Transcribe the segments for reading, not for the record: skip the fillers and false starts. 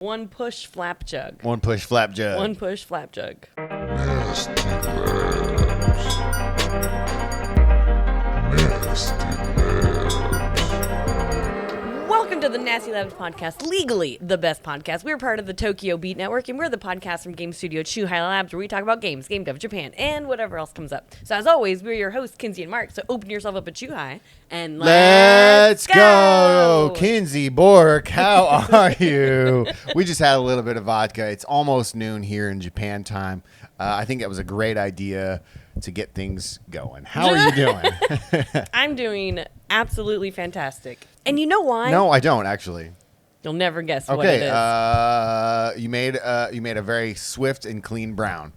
One push flap jug. One push flap jug. One push flap jug. Nasty Labs. Nasty Labs. Welcome to the Nasty Labs podcast, legally the best podcast. We're part of the Tokyo Beat Network, and we're the podcast from game studio Chuhai Labs, where we talk about games, game dev, Japan, and whatever else comes up. So as always, we're your hosts, Kinsey and Mark. So open yourself up at Chuhai and let's go! Kinsey, Bork, how are you? We just had a little bit of vodka. It's almost noon here in Japan time. I think that was a great idea to get things going. How are you doing? I'm doing absolutely fantastic. And you know why? No, I don't actually. You'll never guess what it is. You made a very swift and clean brown.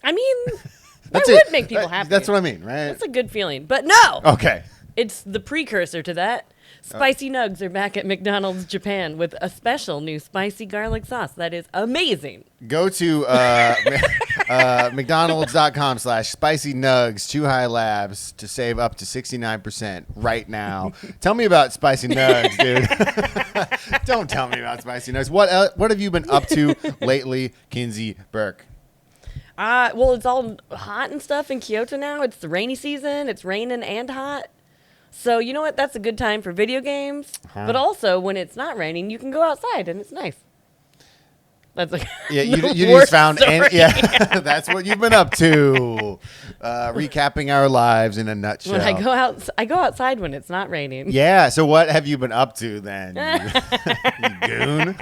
I mean, that That's would it. make people happy. That's what I mean, right? That's a good feeling. But no! Okay. It's the precursor to that. Spicy Nugs are back at McDonald's Japan with a special new spicy garlic sauce that is amazing. Go to mcdonalds.com/spicy nugs, Chuhai Labs to save up to 69% right now. Tell me about spicy nugs, dude. Don't tell me about spicy nugs. What have you been up to lately, Kinsey Burke? Well, it's all hot and stuff in Kyoto now. It's the rainy season. It's raining and hot. So you know what? That's a good time for video games. But also, when it's not raining, you can go outside and it's nice. That's like You the just worst found story. That's what you've been up to. Recapping our lives in a nutshell. When I go outside when it's not raining. Yeah. So what have you been up to then? You goon.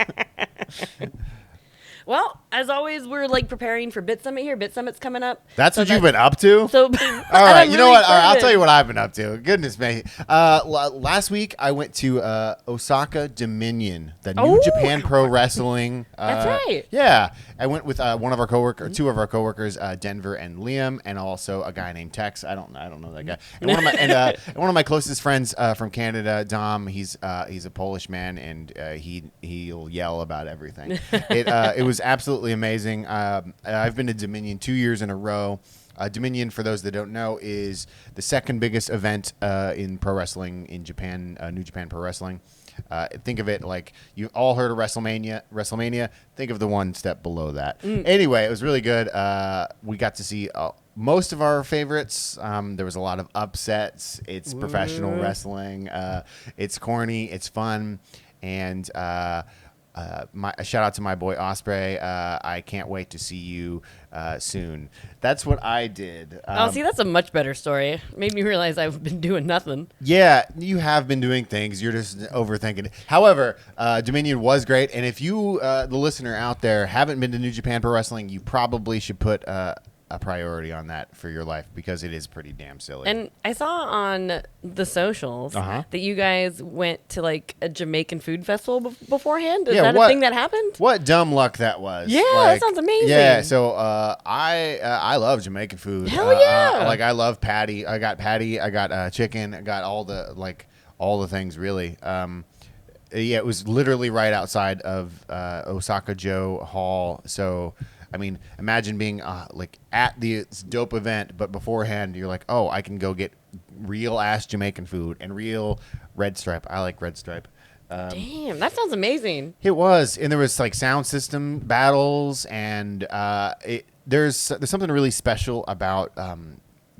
Well, as always, we're like preparing for Bit Summit here. Bit Summit's coming up. That's what you've been up to? So, All right, you know what? All right, I'll tell you what I've been up to. Goodness me. Last week, I went to Osaka Dominion, the New Japan Pro Wrestling. That's right. Yeah. I went with one of our coworkers, two of our coworkers, Denver and Liam, and also a guy named Tex. I don't know that guy. And one of my closest friends from Canada, Dom. He's a Polish man, and he'll yell about everything. It was absolutely amazing. I've been to Dominion 2 years in a row. Dominion, for those that don't know, is the second biggest event in pro wrestling in Japan, New Japan Pro Wrestling. Think of it like you've all heard of WrestleMania. Think of the one step below that. Anyway, it was really good. We got to see most of our favorites. There was a lot of upsets. It's professional wrestling. It's corny. It's fun. And a shout out to my boy Osprey. I can't wait to see you soon. That's what I did. See, that's a much better story. Made me realize I've been doing nothing. Yeah, you have been doing things. You're just overthinking it. However, Dominion was great. And if you, the listener out there, haven't been to New Japan Pro Wrestling, you probably should put a priority on that for your life because it is pretty damn silly. And I saw on the socials that you guys went to like a Jamaican food festival beforehand. Is that a thing that happened? What dumb luck that was. Yeah, that sounds amazing. Yeah, so I love Jamaican food. Hell yeah. I love patty. I got chicken. I got all the things really. Yeah, it was literally right outside of Osaka Joe Hall. So I mean, imagine being like at this dope event, but beforehand you're like, oh, I can go get real ass Jamaican food and real Red Stripe. I like Red Stripe. Damn, that sounds amazing. It was, and there was like sound system battles, and there's something really special about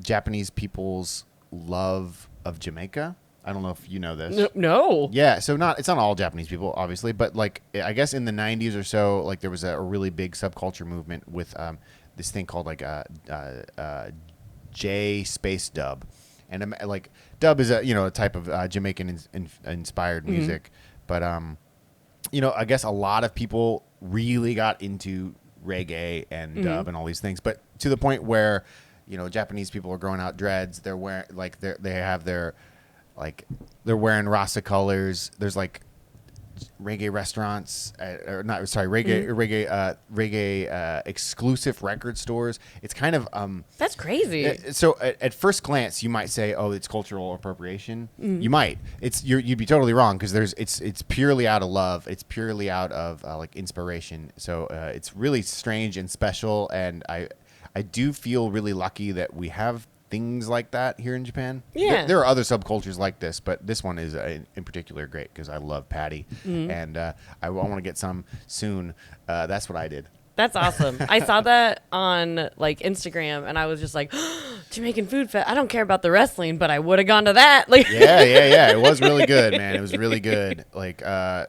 Japanese people's love of Jamaica. I don't know if you know this. No. Yeah, so it's not all Japanese people, obviously, but like I guess in the 90s or so, like there was a really big subculture movement with this thing called like J space dub, and like dub is a type of Jamaican inspired music, but I guess a lot of people really got into reggae and dub and all these things, but to the point where Japanese people are growing out dreads. They're wearing they're wearing Rasta colors. There's like reggae restaurants, reggae exclusive record stores. It's kind of that's crazy. So at first glance, you might say, "Oh, it's cultural appropriation." You might. You'd be totally wrong because it's purely out of love. It's purely out of like inspiration. So it's really strange and special, and I do feel really lucky that we have things like that here in Japan. Yeah. There are other subcultures like this, but this one is in particular great because I love patty, and I want to get some soon. That's what I did. That's awesome. I saw that on like Instagram, and I was just like, Jamaican Food Fest. I don't care about the wrestling, but I would have gone to that. Like, Yeah. It was really good, man. It was really good. Like,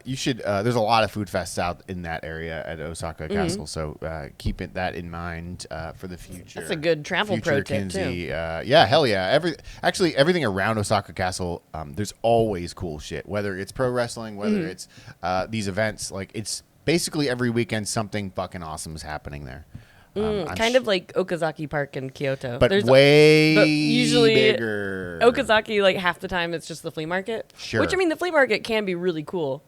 you should. There's a lot of food fests out in that area at Osaka Castle, so keep that in mind for the future. That's a good travel pro tip, Kinsey. too. Yeah, hell yeah. Everything around Osaka Castle, there's always cool shit. Whether it's pro wrestling, whether it's these events, like it's. Basically, every weekend, something fucking awesome is happening there. Kind of like Okazaki Park in Kyoto. But usually bigger. Okazaki, like half the time, it's just the flea market. Sure. Which, I mean, the flea market can be really cool.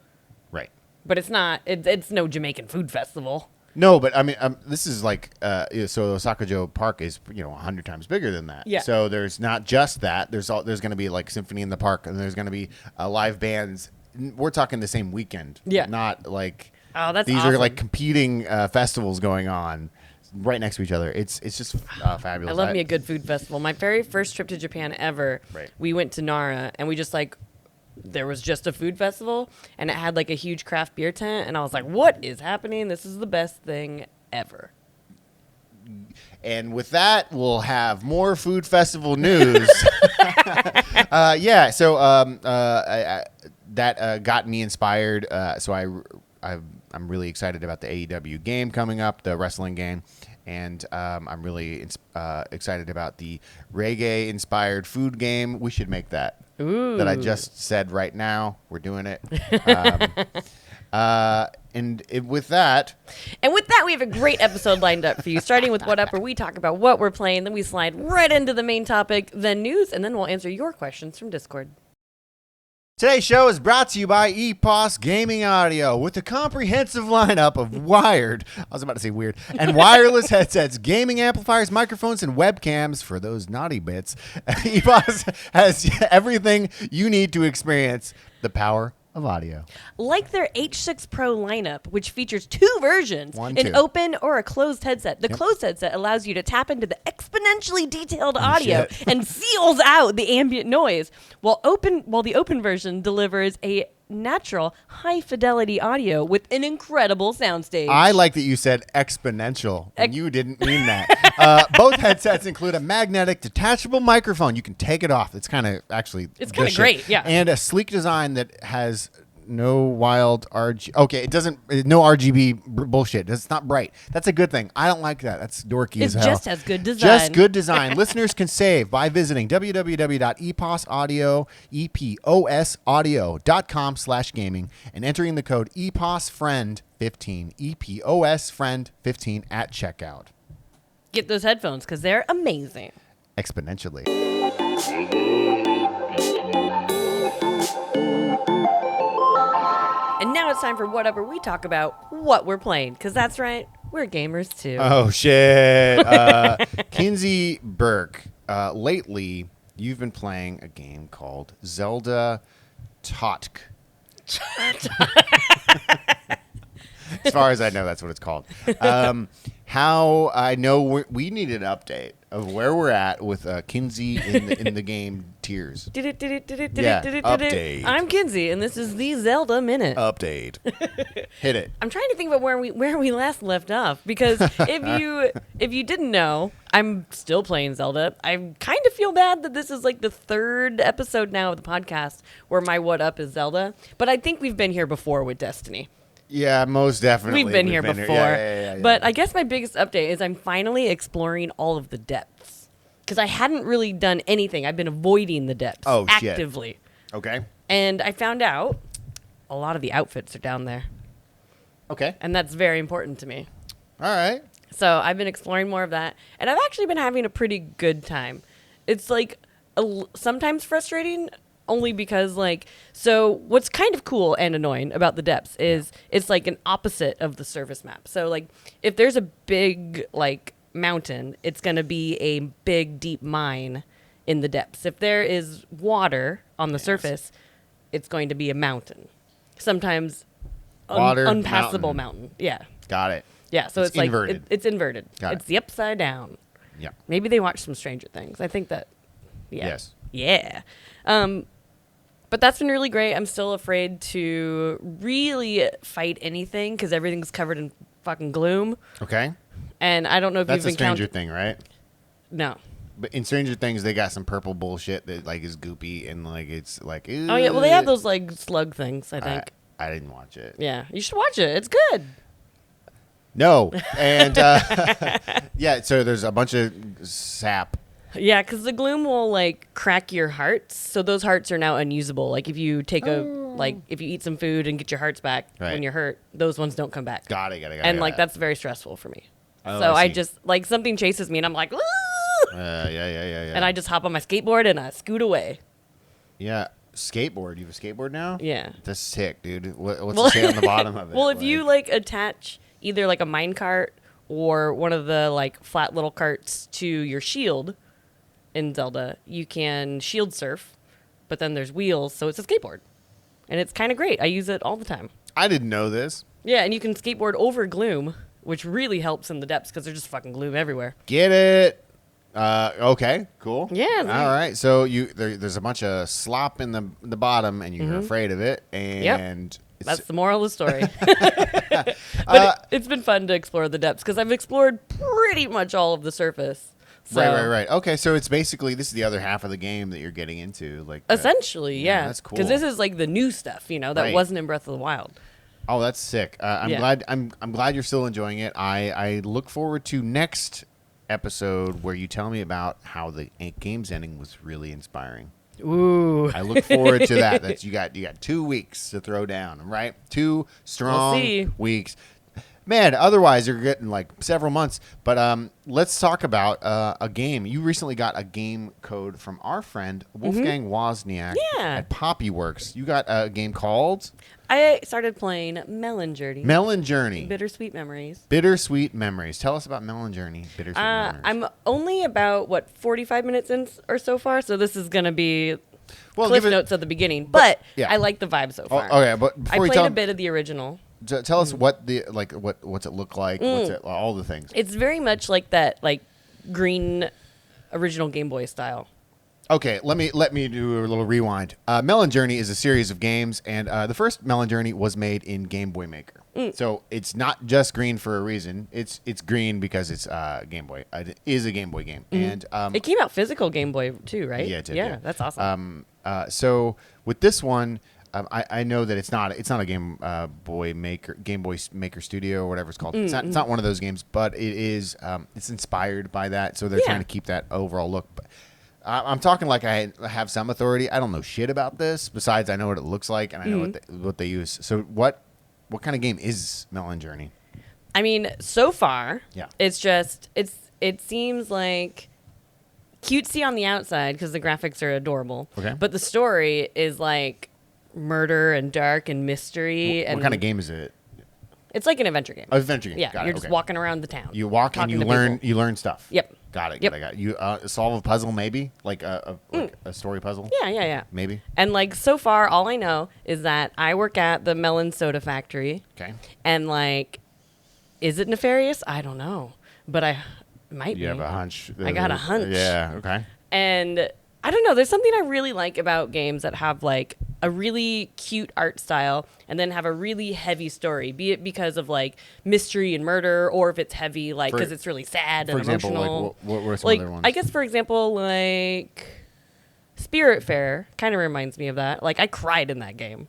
Right. But it's not. It's no Jamaican food festival. No, but I mean, this is like, so Osaka-jo Park is 100 times bigger than that. Yeah. So there's not just that. There's going to be like Symphony in the Park, and there's going to be live bands. We're talking the same weekend. Yeah. Not like. Oh, that's These awesome. are like competing festivals going on right next to each other. It's just fabulous. I love me a good food festival. My very first trip to Japan ever, we went to Nara, and we just like, there was just a food festival, and it had like a huge craft beer tent, and I was like, what is happening? This is the best thing ever. And with that, we'll have more food festival news. That got me inspired. So I'm really excited about the AEW game coming up, the wrestling game, and I'm really excited about the reggae-inspired food game. We should make that. Ooh. That I just said right now. We're doing it. With that, we have a great episode lined up for you, starting with What Up, where we talk about what we're playing, then we slide right into the main topic, then news, and then we'll answer your questions from Discord. today's show is brought to you by EPOS Gaming Audio with a comprehensive lineup of wired, I was about to say weird, and wireless headsets, gaming amplifiers, microphones, and webcams for those naughty bits. EPOS has everything you need to experience the power of audio. Like their H6 Pro lineup, which features two versions, One, an two. open or a closed headset. The closed headset allows you to tap into the exponentially detailed audio shit. and seals out the ambient noise, while the open version delivers a natural, high-fidelity audio with an incredible soundstage. I like that you said exponential, and you didn't mean that. Both headsets include a magnetic detachable microphone. You can take it off. It's kind of actually It's the kinda shit. great, yeah. And a sleek design that has no wild RG. Okay, it doesn't. No RGB bullshit. It's not bright. That's a good thing. I don't like that. That's dorky It's as hell. just as good design. Just good design. Listeners can save by visiting www.eposaudio.com/gaming and entering the code EPOSFRIEND15 EPOSFRIEND15 at checkout. Get those headphones because they're amazing. Exponentially. And now it's time for whatever we talk about what we're playing, because that's right, we're gamers too. Oh, shit. Kinsey Burke, lately you've been playing a game called Zelda Totk. As far as I know, that's what it's called. How I know we need an update of where we're at with Kinsey in the game tiers. Yeah, update. I'm Kinsey, and this is the Zelda Minute. Update. Hit it. I'm trying to think about where we last left off, because if you didn't know, I'm still playing Zelda. I kind of feel bad that this is like the third episode now of the podcast where my what up is Zelda, but I think we've been here before with Destiny. Yeah, most definitely. We've been here before. Yeah. But I guess my biggest update is I'm finally exploring all of the depths, because I hadn't really done anything. I've been avoiding the depths actively. Shit. Okay. And I found out a lot of the outfits are down there. Okay. And that's very important to me. All right. So I've been exploring more of that. And I've actually been having a pretty good time. It's like sometimes frustrating, only because so what's kind of cool and annoying about the depths is it's like an opposite of the surface map. So if there's a big mountain, it's going to be a big deep mine in the depths. If there is water on the surface, it's going to be a mountain. Sometimes Water, unpassable mountain. Yeah. Got it. Yeah, so it's inverted. It's inverted. Got It's it. the upside down. Yeah. Maybe they watched some Stranger Things. I think that. Yeah. Yes. Yeah. But that's been really great. I'm still afraid to really fight anything because everything's covered in fucking gloom. Okay. And I don't know if That's a you've Stranger encountered. Thing, right? No. But in Stranger Things, they got some purple bullshit that like is goopy and like it's like. Oh yeah. Well, they have those like slug things. I think. I didn't watch it. Yeah. You should watch it. It's good. No, and yeah. So there's a bunch of sap. Yeah, because the gloom will like crack your hearts, so those hearts are now unusable. Like if you take if you eat some food and get your hearts back Right. when you're hurt, those ones don't come back. Got it. And like that's very stressful for me. Oh, So I I see. just like something chases me and I'm like, "Woo!" Yeah. And I just hop on my skateboard and I scoot away. Yeah. Skateboard. You have a skateboard now? Yeah. That's sick, dude. What's Well- the say on the bottom of it? Well, if you like attach either like a mine cart or one of the like flat little carts to your shield in Zelda, you can shield surf, but then there's wheels, so it's a skateboard. And it's kind of great. I use it all the time. I didn't know this. Yeah, and you can skateboard over gloom, which really helps in the depths because there's just fucking gloom everywhere. Get it? Okay, cool. Yeah, All right. So there's a bunch of slop in the bottom, and you're afraid of it, and That's the moral of the story. But it's been fun to explore the depths because I've explored pretty much all of the surface. So right. Okay, so it's basically this is the other half of the game that you're getting into, like Essentially, yeah. that's cool. Because this is like the new stuff, that Right. wasn't in Breath of the Wild. Oh, that's sick. I'm Yeah. glad. I'm glad you're still enjoying it. I look forward to next episode where you tell me about how the game's ending was really inspiring. Ooh. I look forward to that. That's you got 2 weeks to throw down, right? 2 strong see. weeks. Man, otherwise you're getting like several months. But let's talk about a game. You recently got a game code from our friend Wolfgang Wozniak Yeah. at Poppyworks. You got a game called I started playing Melon Journey. Melon Journey. Bittersweet Memories. Bittersweet Memories. Tell us about Melon Journey. Bittersweet Memories. I'm only about 45 minutes in or so far, so this is gonna be Well, cliff give it- notes at the beginning. But yeah. I like the vibe so Oh, far. okay, but I before you played tell a bit of the original. tell us what the what's it look like? What's it all the things? It's very much like that green original Game Boy style. Okay, let me do a little rewind. Melon Journey is a series of games, and the first Melon Journey was made in Game Boy Maker. So it's not just green for a reason. It's green because it's Game Boy. It is a Game Boy game, and It came out physical Game Boy too, right? Yeah, it did, Yeah, yeah. that's awesome. so with this one, I know that it's not a Game Boy Maker Studio or whatever it's called. It's not one of those games, but it is. It's inspired by that, so they're Yeah. trying to keep that overall look. But I'm talking like I have some authority. I don't know shit about this. Besides, I know what it looks like and I know what they use. So what kind of game is Melon Journey? I mean, so far, Yeah. it's just it seems like cutesy on the outside because the graphics are adorable. Okay. But the story is like murder and dark and mystery. What and kind of game is it? It's like an adventure game. Adventure game. Yeah, Got it, you're just okay. walking around the town. You walk and talking you to learn. people. You learn stuff. Yep. Got it. Yep. Got it. You solve a puzzle, maybe like a story puzzle. Yeah. Maybe. And like so far, all I know is that I work at the Melon Soda Factory. Okay. And like, is it nefarious? I don't know, but it might be. You have a hunch. I got a hunch. Yeah. Okay. And I don't know. There's something I really like about games that have like a really cute art style and then have a really heavy story, be it because of like mystery and murder, or if it's heavy, like For- because it's really sad For and example, emotional. like what were some Like, other ones? I guess for example, like Spirit Fair kind of reminds me of that. Like I cried in that game.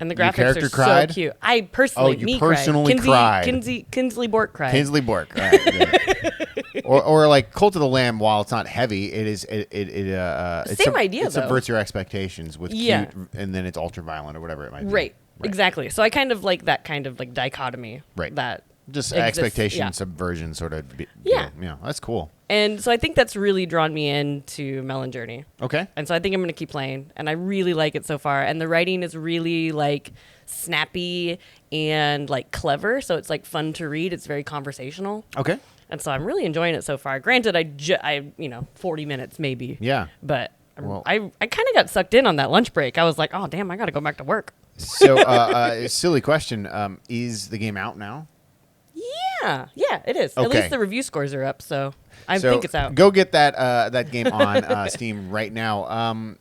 And the Your graphics character are cried? so cute. I personally, Oh, you me personally cried. Kinsley Bork cried. Kinsley Bork. Right, yeah. or like Cult of the Lamb. While it's not heavy, it is it's Same idea, It though. subverts your expectations with Yeah. cute, and then it's ultra violent or whatever it might be. Right. Exactly. So I kind of like that kind of like dichotomy. Right. That Just exists. expectation Yeah. subversion sort of. Yeah. Yeah. That's cool. And so I think that's really drawn me into Melon Journey. Okay. And so I think I'm going to keep playing. And I really like it so far. And the writing is really like snappy and like clever. So it's like fun to read. It's very conversational. Okay. And so I'm really enjoying it so far. Granted, I 40 minutes maybe. Yeah. But Well- I kind of got sucked in on that lunch break. I was like, oh, damn, I got to go back to work. So, silly question. Is the game out now? Yeah, it is. At Okay. least the review scores are up, so I think it's out. Go get that game on Steam right now.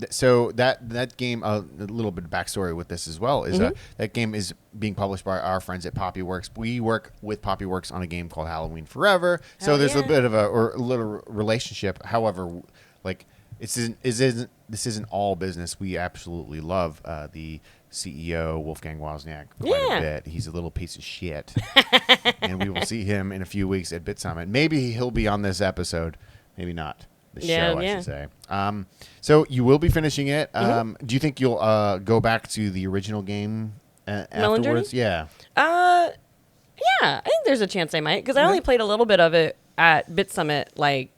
So that game, a little bit of backstory with this as well, is that game is being published by our friends at Poppyworks. We work with Poppyworks on a game called Halloween Forever. So there's a bit of a little relationship. However, like this isn't all business. We absolutely love the CEO Wolfgang Wozniak quite a bit. He's a little piece of shit, and we will see him in a few weeks at Bit Summit. Maybe he'll be on this episode, maybe not. The show, I should say. So you will be finishing it. Do you think you'll go back to the original game Melon afterwards? Journey? Yeah. Yeah, I think there's a chance I might, because I only played a little bit of it at Bit Summit like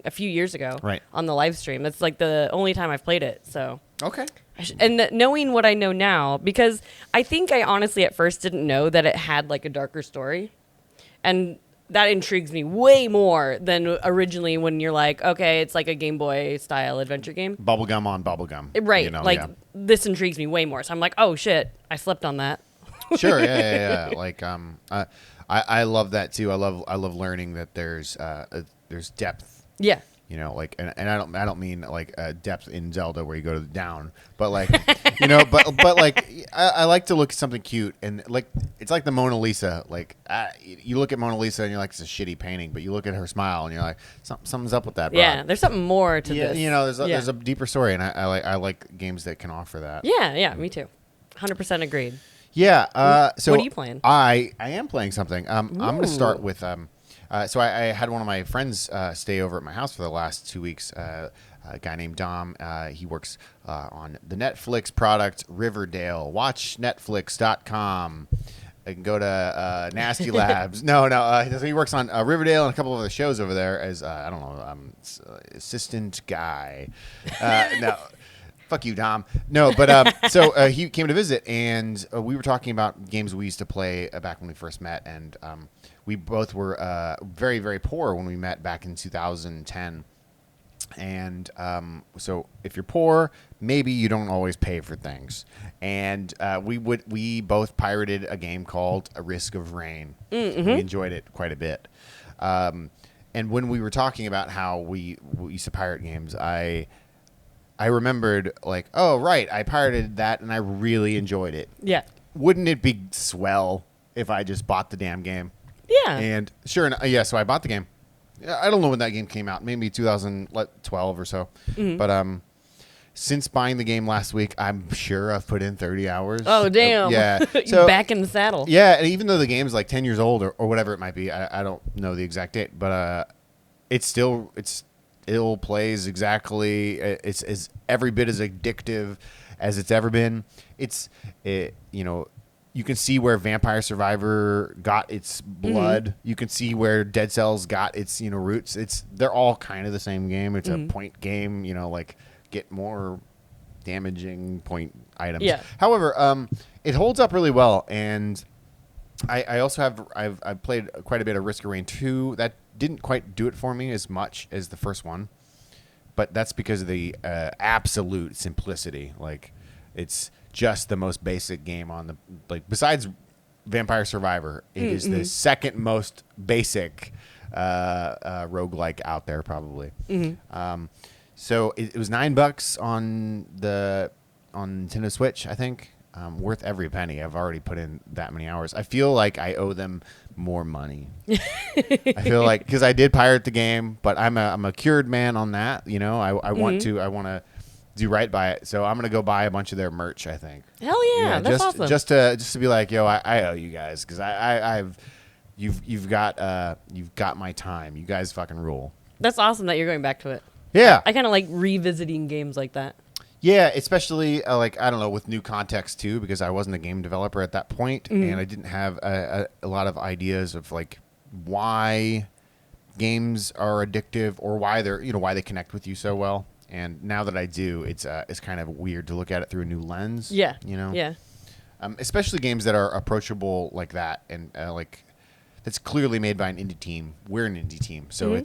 a few years ago on the live stream. That's like the only time I've played it. So Okay. And knowing what I know now, because I think I honestly at first didn't know that it had like a darker story. And that intrigues me way more than originally when you're like, okay, it's like a Game Boy style adventure game. Bubblegum on bubblegum. Right. You know, like this intrigues me way more. So I'm like, oh shit, I slept on that. Sure. Yeah. Like, I love that too. I love learning that there's depth. Yeah. You know, like, and I don't mean like depth in Zelda where you go to the down, but like, you know, but like, I like to look at something cute, and like, it's like the Mona Lisa. Like, you look at Mona Lisa and you're like, it's a shitty painting, but you look at her smile and you're like, something's up with that. Bro. Yeah, there's something more to this. You know, there's a deeper story, and I like games that can offer that. Yeah, me too. 100% agreed. Yeah. So what are you playing? I am playing something. I'm going to start with. So I had one of my friends stay over at my house for the last 2 weeks. A guy named Dom. He works on the Netflix product Riverdale. Watch Netflix.com. I can go to Nasty Labs. No. He works on Riverdale and a couple of other shows over there as I don't know, assistant guy. No. Fuck you, Dom. No, but so he came to visit, and we were talking about games we used to play back when we first met, and we both were very, very poor when we met back in 2010. And so if you're poor, maybe you don't always pay for things. And we both pirated a game called A Risk of Rain. Mm-hmm. We enjoyed it quite a bit. And when we were talking about how we used to pirate games, I remembered, like, oh, right, I pirated that, and I really enjoyed it. Yeah. Wouldn't it be swell if I just bought the damn game? Yeah. And sure enough, so I bought the game. I don't know when that game came out, maybe 2012 or so. Mm-hmm. But since buying the game last week, I'm sure I've put in 30 hours. Oh, damn. Yeah. You're back in the saddle. Yeah, and even though the game's like 10 years old or whatever it might be, I don't know the exact date, but it's still plays exactly. It's as every bit as addictive as it's ever been. You can see where Vampire Survivor got its blood. Mm-hmm. You can see where Dead Cells got its roots. They're all kind of the same game. It's a point game. Like get more damaging point items. Yeah. However, it holds up really well, and I also I've played quite a bit of Risk of Rain 2. That didn't quite do it for me as much as the first one, but that's because of the absolute simplicity. Like, it's just the most basic game on the besides Vampire Survivor. It is the second most basic roguelike out there, probably. Mm-hmm. So it was $9 on Nintendo Switch, I think. Worth every penny. I've already put in that many hours. I feel like I owe them more money. I feel like, because I did pirate the game, but I'm a cured man on that. I want to do right by it. So I'm gonna go buy a bunch of their merch, I think. Hell yeah, that's awesome. Just to be like, yo, I owe you guys, because you've got my time. You guys fucking rule. That's awesome that you're going back to it. Yeah, I kind of like revisiting games like that. Yeah, especially I don't know, with new context too, because I wasn't a game developer at that point, and I didn't have a lot of ideas of like why games are addictive or why they connect with you so well. And now that I do, it's kind of weird to look at it through a new lens. Yeah. Yeah. Especially games that are approachable like that, and that's clearly made by an indie team. We're an indie team, so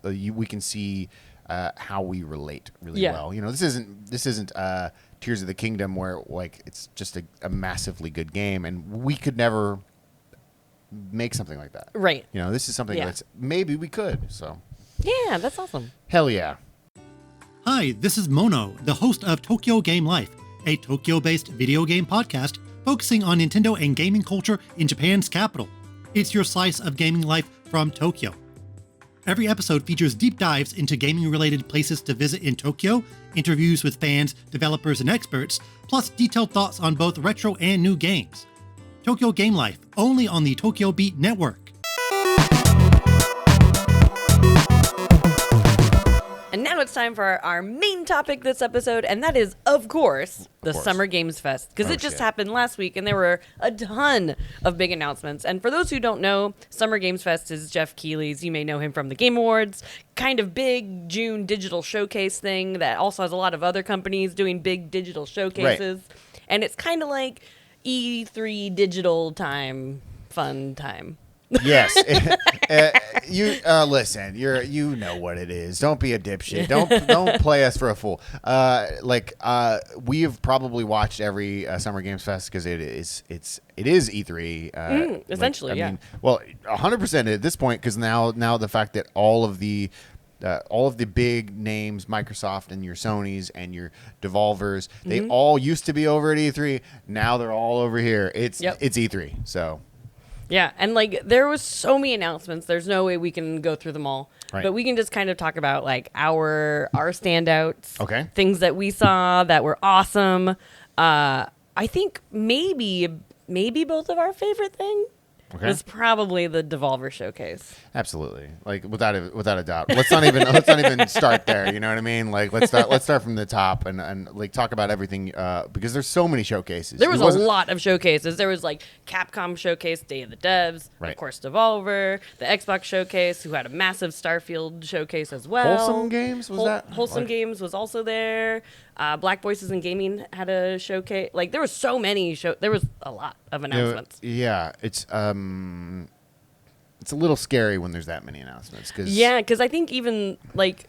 we can see how we relate really well. This isn't Tears of the Kingdom where it's just a massively good game, and we could never make something like that. Right. You know, this is something that's maybe we could. So Yeah, that's awesome. hell yeah. Hi, this is Mono, the host of Tokyo Game Life, a Tokyo-based video game podcast focusing on Nintendo and gaming culture in Japan's capital. It's your slice of gaming life from Tokyo. Every episode features deep dives into gaming-related places to visit in Tokyo, interviews with fans, developers, and experts, plus detailed thoughts on both retro and new games. Tokyo Game Life, only on the Tokyo Beat Network. And now it's time for our main topic this episode, and that is, of course, the Summer Games Fest. Because it just happened last week, and there were a ton of big announcements. And for those who don't know, Summer Games Fest is Jeff Keighley's, you may know him from the Game Awards, kind of big June digital showcase thing that also has a lot of other companies doing big digital showcases. Right. And it's kind of like E3 digital time, fun time. Yes. You listen. You know what it is. Don't be a dipshit. Don't play us for a fool. We have probably watched every Summer Games Fest because it is E3. Essentially, I mean, well, 100% at this point because now the fact that all of the big names, Microsoft and your Sonys and your Devolvers, they all used to be over at E3. Now they're all over here. It's E3. So. Yeah, and like there was so many announcements. There's no way we can go through them all. Right. But we can just kind of talk about like our standouts. Okay. Things that we saw that were awesome. I think maybe both of our favorite thing was probably the Devolver Showcase. Absolutely. Like without a doubt. Let's not even start there, you know what I mean? Like let's start from the top and like talk about everything because there's so many showcases. There was a lot of showcases. There was like Capcom Showcase, Day of the Devs, of course Devolver, the Xbox Showcase, who had a massive Starfield showcase as well. Wholesome Games Wholesome Games was also there. Black Voices in Gaming had a showcase. Like there was so many there was a lot of announcements. Yeah, it's a little scary when there's that many announcements. Because I think even like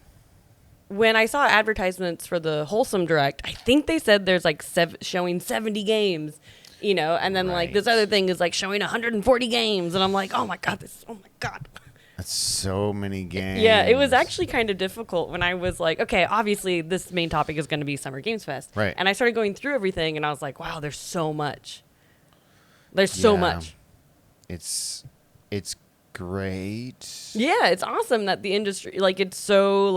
when I saw advertisements for the Wholesome Direct, I think they said there's like showing 70 games, you know, and then like this other thing is like showing 140 games, and I'm like, oh my god. That's so many games. Yeah, it was actually kind of difficult when I was like, okay, obviously this main topic is going to be Summer Games Fest. Right. And I started going through everything, and I was like, wow, there's so much. There's so much. It's great. Yeah, it's awesome that the industry, like, it's so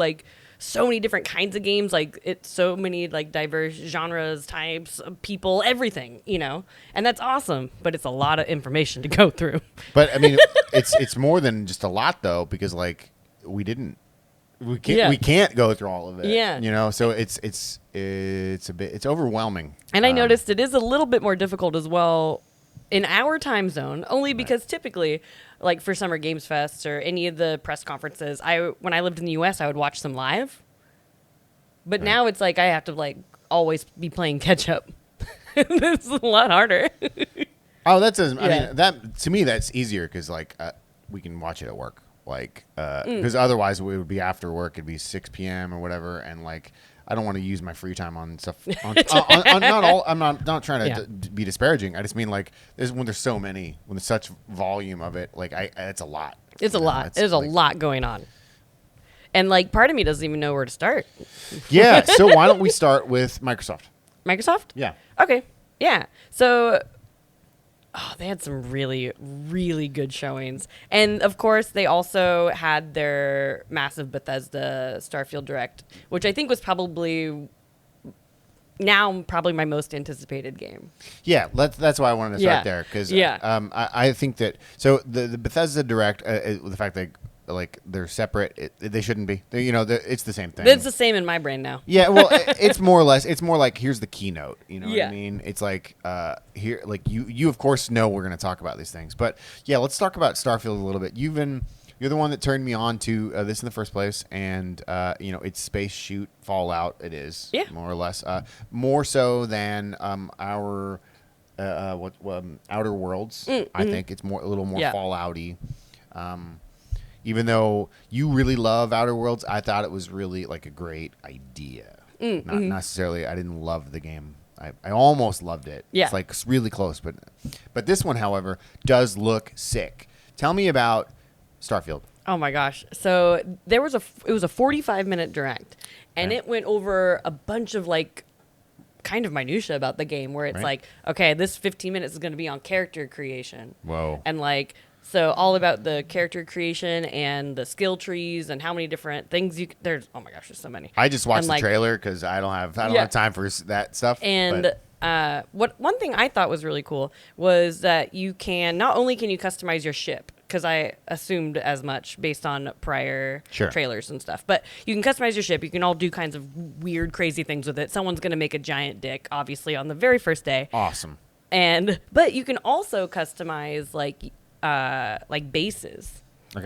many different kinds of games, like it's so many like diverse genres, types, people, everything, you know, and that's awesome. But it's a lot of information to go through. But I mean, it's more than just a lot though, because like we can't go through all of it. Yeah, you know, so it's overwhelming. And I noticed it is a little bit more difficult as well in our time zone, only because typically, like for Summer Games Fest or any of the press conferences, when I lived in the U.S., I would watch them live. But now it's like I have to like always be playing catch up. It's a lot harder. Oh, I mean, that to me that's easier because like we can watch it at work, like because otherwise it would be after work. It'd be 6 p.m. or whatever, and like. I don't want to use my free time on stuff. I'm not trying to be disparaging. I just mean like when there's so many, when there's such volume of it, like it's a lot. It's a lot. There's a lot going on, and like part of me doesn't even know where to start. Yeah. So why don't we start with Microsoft? Microsoft? Yeah. Okay. Yeah. So. Oh, they had some really, really good showings. And, of course, they also had their massive Bethesda Starfield Direct, which I think was probably my most anticipated game. Yeah, that's why I wanted to start there. Because I think that... So, the Bethesda Direct, the fact that like they're separate, they shouldn't be. It's the same thing. It's the same in my brain now. Yeah, well, it's more or less. It's more like here's the keynote. You know what I mean? It's like here, like you of course know we're going to talk about these things, but yeah, let's talk about Starfield a little bit. You're the one that turned me on to this in the first place, and it's space shoot Fallout. It is more or less more so than our Outer Worlds. I think it's a little more Fallout-y. Even though you really love Outer Worlds, I thought it was really like a great idea. Not necessarily, I didn't love the game I almost loved it. Yeah. It's like really close, but this one, however, does look sick. Tell me about Starfield. Oh my gosh. So it was a 45-minute direct, and it went over a bunch of like kind of minutia about the game, where it's like, okay, this 15 minutes is going to be on character creation. Whoa. And like, so all about the character creation and the skill trees and how many different things there's, oh my gosh, there's so many. I just watched And, the like, trailer because I don't have time for that stuff. And one thing I thought was really cool was that you can, not only can you customize your ship, because I assumed as much based on prior trailers and stuff, but you can customize your ship. You can all do kinds of weird, crazy things with it. Someone's going to make a giant dick, obviously, on the very first day. Awesome. But you can also customize like bases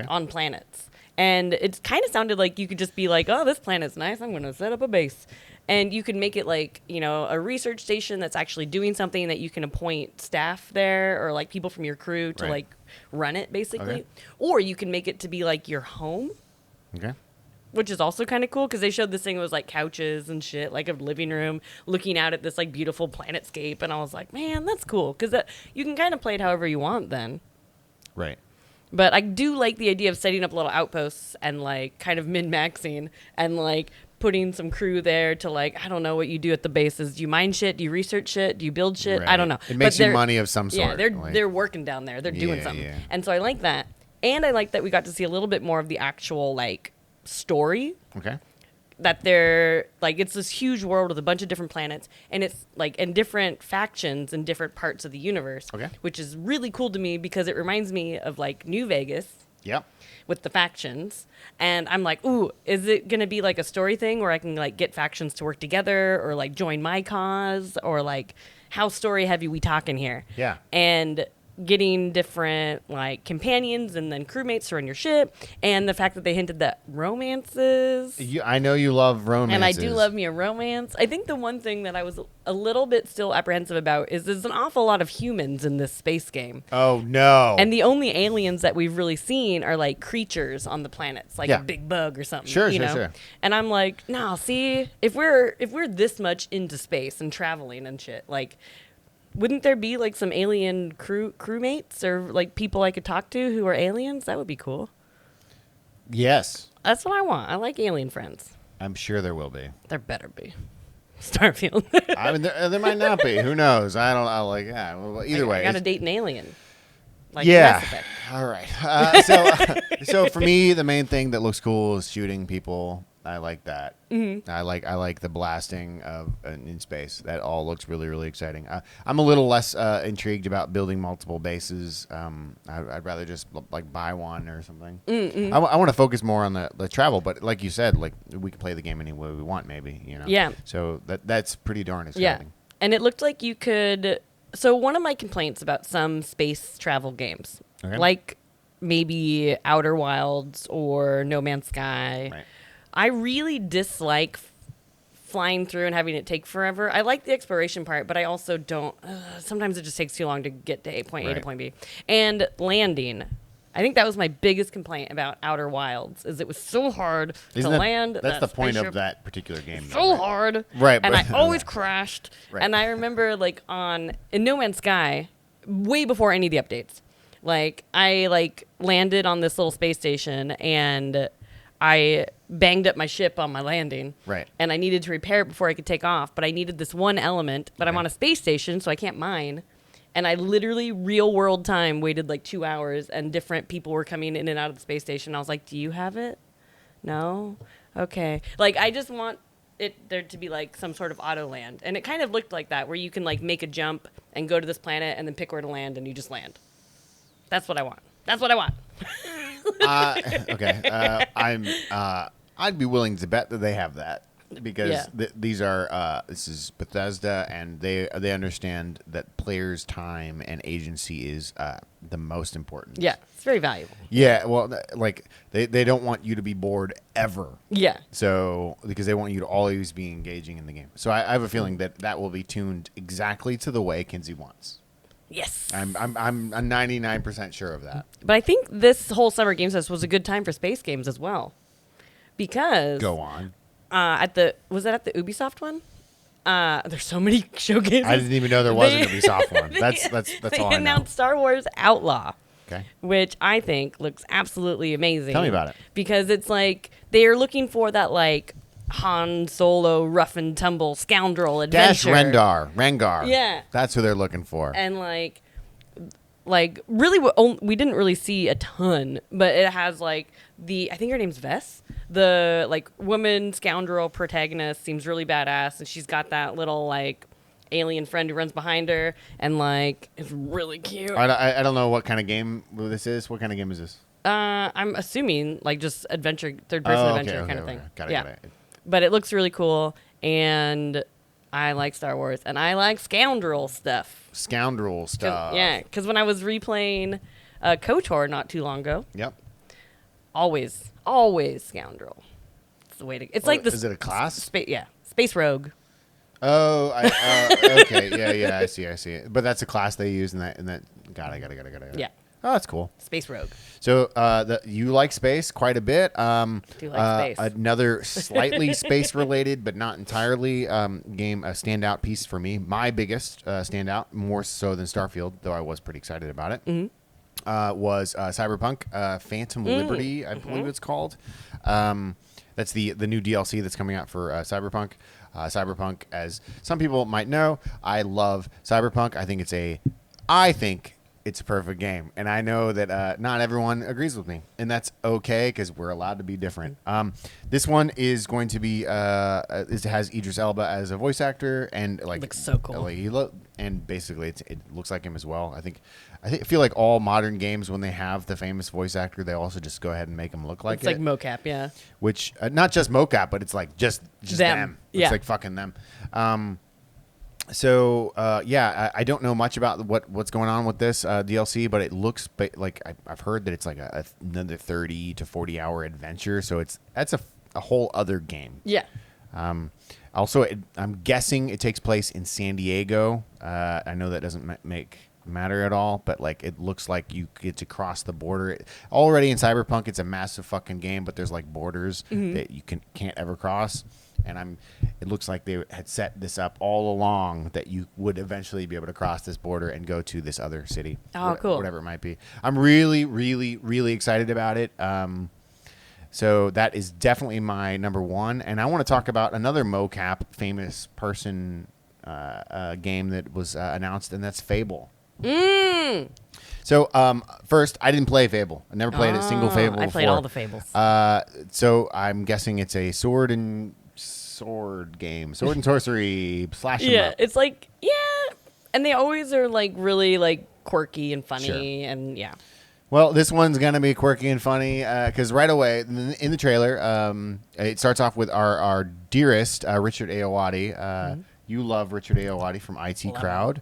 on planets. And it kind of sounded like you could just be like, oh, this planet's nice, I'm going to set up a base. And you could make it like, you know, a research station that's actually doing something, that you can appoint staff there or like people from your crew to like run it, basically. Okay. Or you can make it to be like your home. Okay. Which is also kind of cool, because they showed this thing that was like couches and shit, like a living room looking out at this like beautiful planetscape. And I was like, man, that's cool, because you can kind of play it however you want then. Right. But I do like the idea of setting up little outposts and like kind of min-maxing and like putting some crew there to like, I don't know what you do at the bases. Do you mine shit? Do you research shit? Do you build shit? Right. I don't know. It makes you money of some sort. Yeah, they're working down there. They're doing something. Yeah. And so I like that. And I like that we got to see a little bit more of the actual like story. Okay. That they're like, it's this huge world with a bunch of different planets, and it's like in different factions in different parts of the universe. Okay. Which is really cool to me, because it reminds me of like New Vegas. Yep. With the factions. And I'm like, ooh, is it going to be like a story thing where I can like get factions to work together, or like join my cause, or like how story heavy we talking here? Yeah. And getting different like companions and then crewmates to run your ship, and the fact that they hinted that romances. I know you love romances. And I do love me a romance. I think the one thing that I was a little bit still apprehensive about is there's an awful lot of humans in this space game. Oh, no. And the only aliens that we've really seen are like creatures on the planets, like a big bug or something. Sure. And I'm like, no, see, if we're this much into space and traveling and shit, like, wouldn't there be like some alien crewmates or like people I could talk to who are aliens? That would be cool. Yes. That's what I want. I like alien friends. I'm sure there will be. There better be. Starfield. I mean, there might not be. Who knows? I don't know. Like, yeah. Well, either way. I got to date an alien. Like yeah. Mass Effect. All right. So for me, the main thing that looks cool is shooting people. I like that. Mm-hmm. I like the blasting of in space. That all looks really, really exciting. I'm a little less intrigued about building multiple bases. I'd rather just like buy one or something. I want to focus more on the travel, but like you said, like we can play the game any way we want, maybe. You know. Yeah. So that's pretty darn exciting. Yeah. And it looked like you could. So one of my complaints about some space travel games, like maybe Outer Wilds or No Man's Sky. Right. I really dislike flying through and having it take forever. I like the exploration part, but I also don't. Sometimes it just takes too long to get to point A to point B. And landing. I think that was my biggest complaint about Outer Wilds, is it was so hard to land. That's the point of that particular game. So hard. Right. And I always crashed. Right. And I remember like in No Man's Sky, way before any of the updates, like I like landed on this little space station and I banged up my ship on my landing. Right. And I needed to repair it before I could take off, but I needed this one element, but I'm on a space station, so I can't mine. And I literally, real world time, waited like 2 hours, and different people were coming in and out of the space station. I was like, do you have it? No? Okay. Like, I just want there to be like some sort of auto land. And it kind of looked like that, where you can like make a jump and go to this planet and then pick where to land, and you just land. That's what I want. That's what I want. Okay. I'd be willing to bet that they have that, because this is Bethesda, and they understand that players' time and agency is the most important. Yeah, it's very valuable. Yeah, well, like they don't want you to be bored ever. Yeah. So because they want you to always be engaging in the game. So I have a feeling that will be tuned exactly to the way Kinsey wants. Yes. I'm 99% sure of that. But I think this whole Summer Games Fest was a good time for space games as well, because go on. was that at the Ubisoft one? There's so many showcases. I didn't even know there wasn't going to be soft one. That's They all I know. announced Star Wars Outlaw, Okay. which I think looks absolutely amazing. Tell me about it. Because it's like they're looking for that like Han Solo rough and tumble scoundrel Dash adventure. Rengar. Yeah. That's who they're looking for. And like really we didn't really see a ton, but it has like I think her name's Vess, the like woman scoundrel protagonist, seems really badass, and she's got that little like alien friend who runs behind her, and like it's really cute. I don't know what kind of game this is. What kind of game is this? I'm assuming like just adventure, third person adventure kind of thing. Got it. But it looks really cool, and I like Star Wars, and I like scoundrel stuff. Scoundrel stuff. Yeah, because when I was replaying KOTOR not too long ago, Yep. always scoundrel. It's the way to. It's like this. Is it a class? Space rogue. Oh, okay. Yeah, I see it. But that's a class they use in that. Got it. Yeah, Oh, that's cool. space rogue. So you like space quite a bit. Do like space. Another slightly space-related, but not entirely game, a standout piece for me. My biggest standout, more so than Starfield, though I was pretty excited about it, was Cyberpunk, Phantom Liberty, I believe it's called. That's the new DLC that's coming out for Cyberpunk. Cyberpunk, as some people might know, I love Cyberpunk. I think it's a perfect game, and I know that not everyone agrees with me, and that's okay because we're allowed to be different. This one is going to be it has Idris Elba as a voice actor, and like Looks so cool. And basically it looks like him as well. I feel like all modern games, when they have the famous voice actor, they also just go ahead and make him look like It's like mocap, yeah. which not just mocap, but it's like just them. Yeah. It's like fucking them. So I don't know much about what's going on with this DLC, but it looks like I've heard that it's like another 30 to 40 hour adventure. So that's a whole other game. Yeah. Also, I'm guessing it takes place in San Diego. I know that doesn't matter at all, but like it looks like you get to cross the border. Already in Cyberpunk, it's a massive fucking game, but there's like borders that you can't ever cross. And it looks like they had set this up all along that you would eventually be able to cross this border and go to this other city. Oh, cool. Whatever it might be. I'm really, really, really excited about it. So that is definitely my number one. And I want to talk about another mocap famous person game that was announced, and that's Fable. So first, I didn't play Fable. I never played a single Fable before. I played all the Fables. So I'm guessing it's a sword and sorcery slash 'em Yeah, up. it's like, and they always are like really like quirky and funny, and yeah. Well, this one's gonna be quirky and funny because right away in the trailer, it starts off with our dearest Richard Ayoade. You love Richard Ayoade from IT Crowd.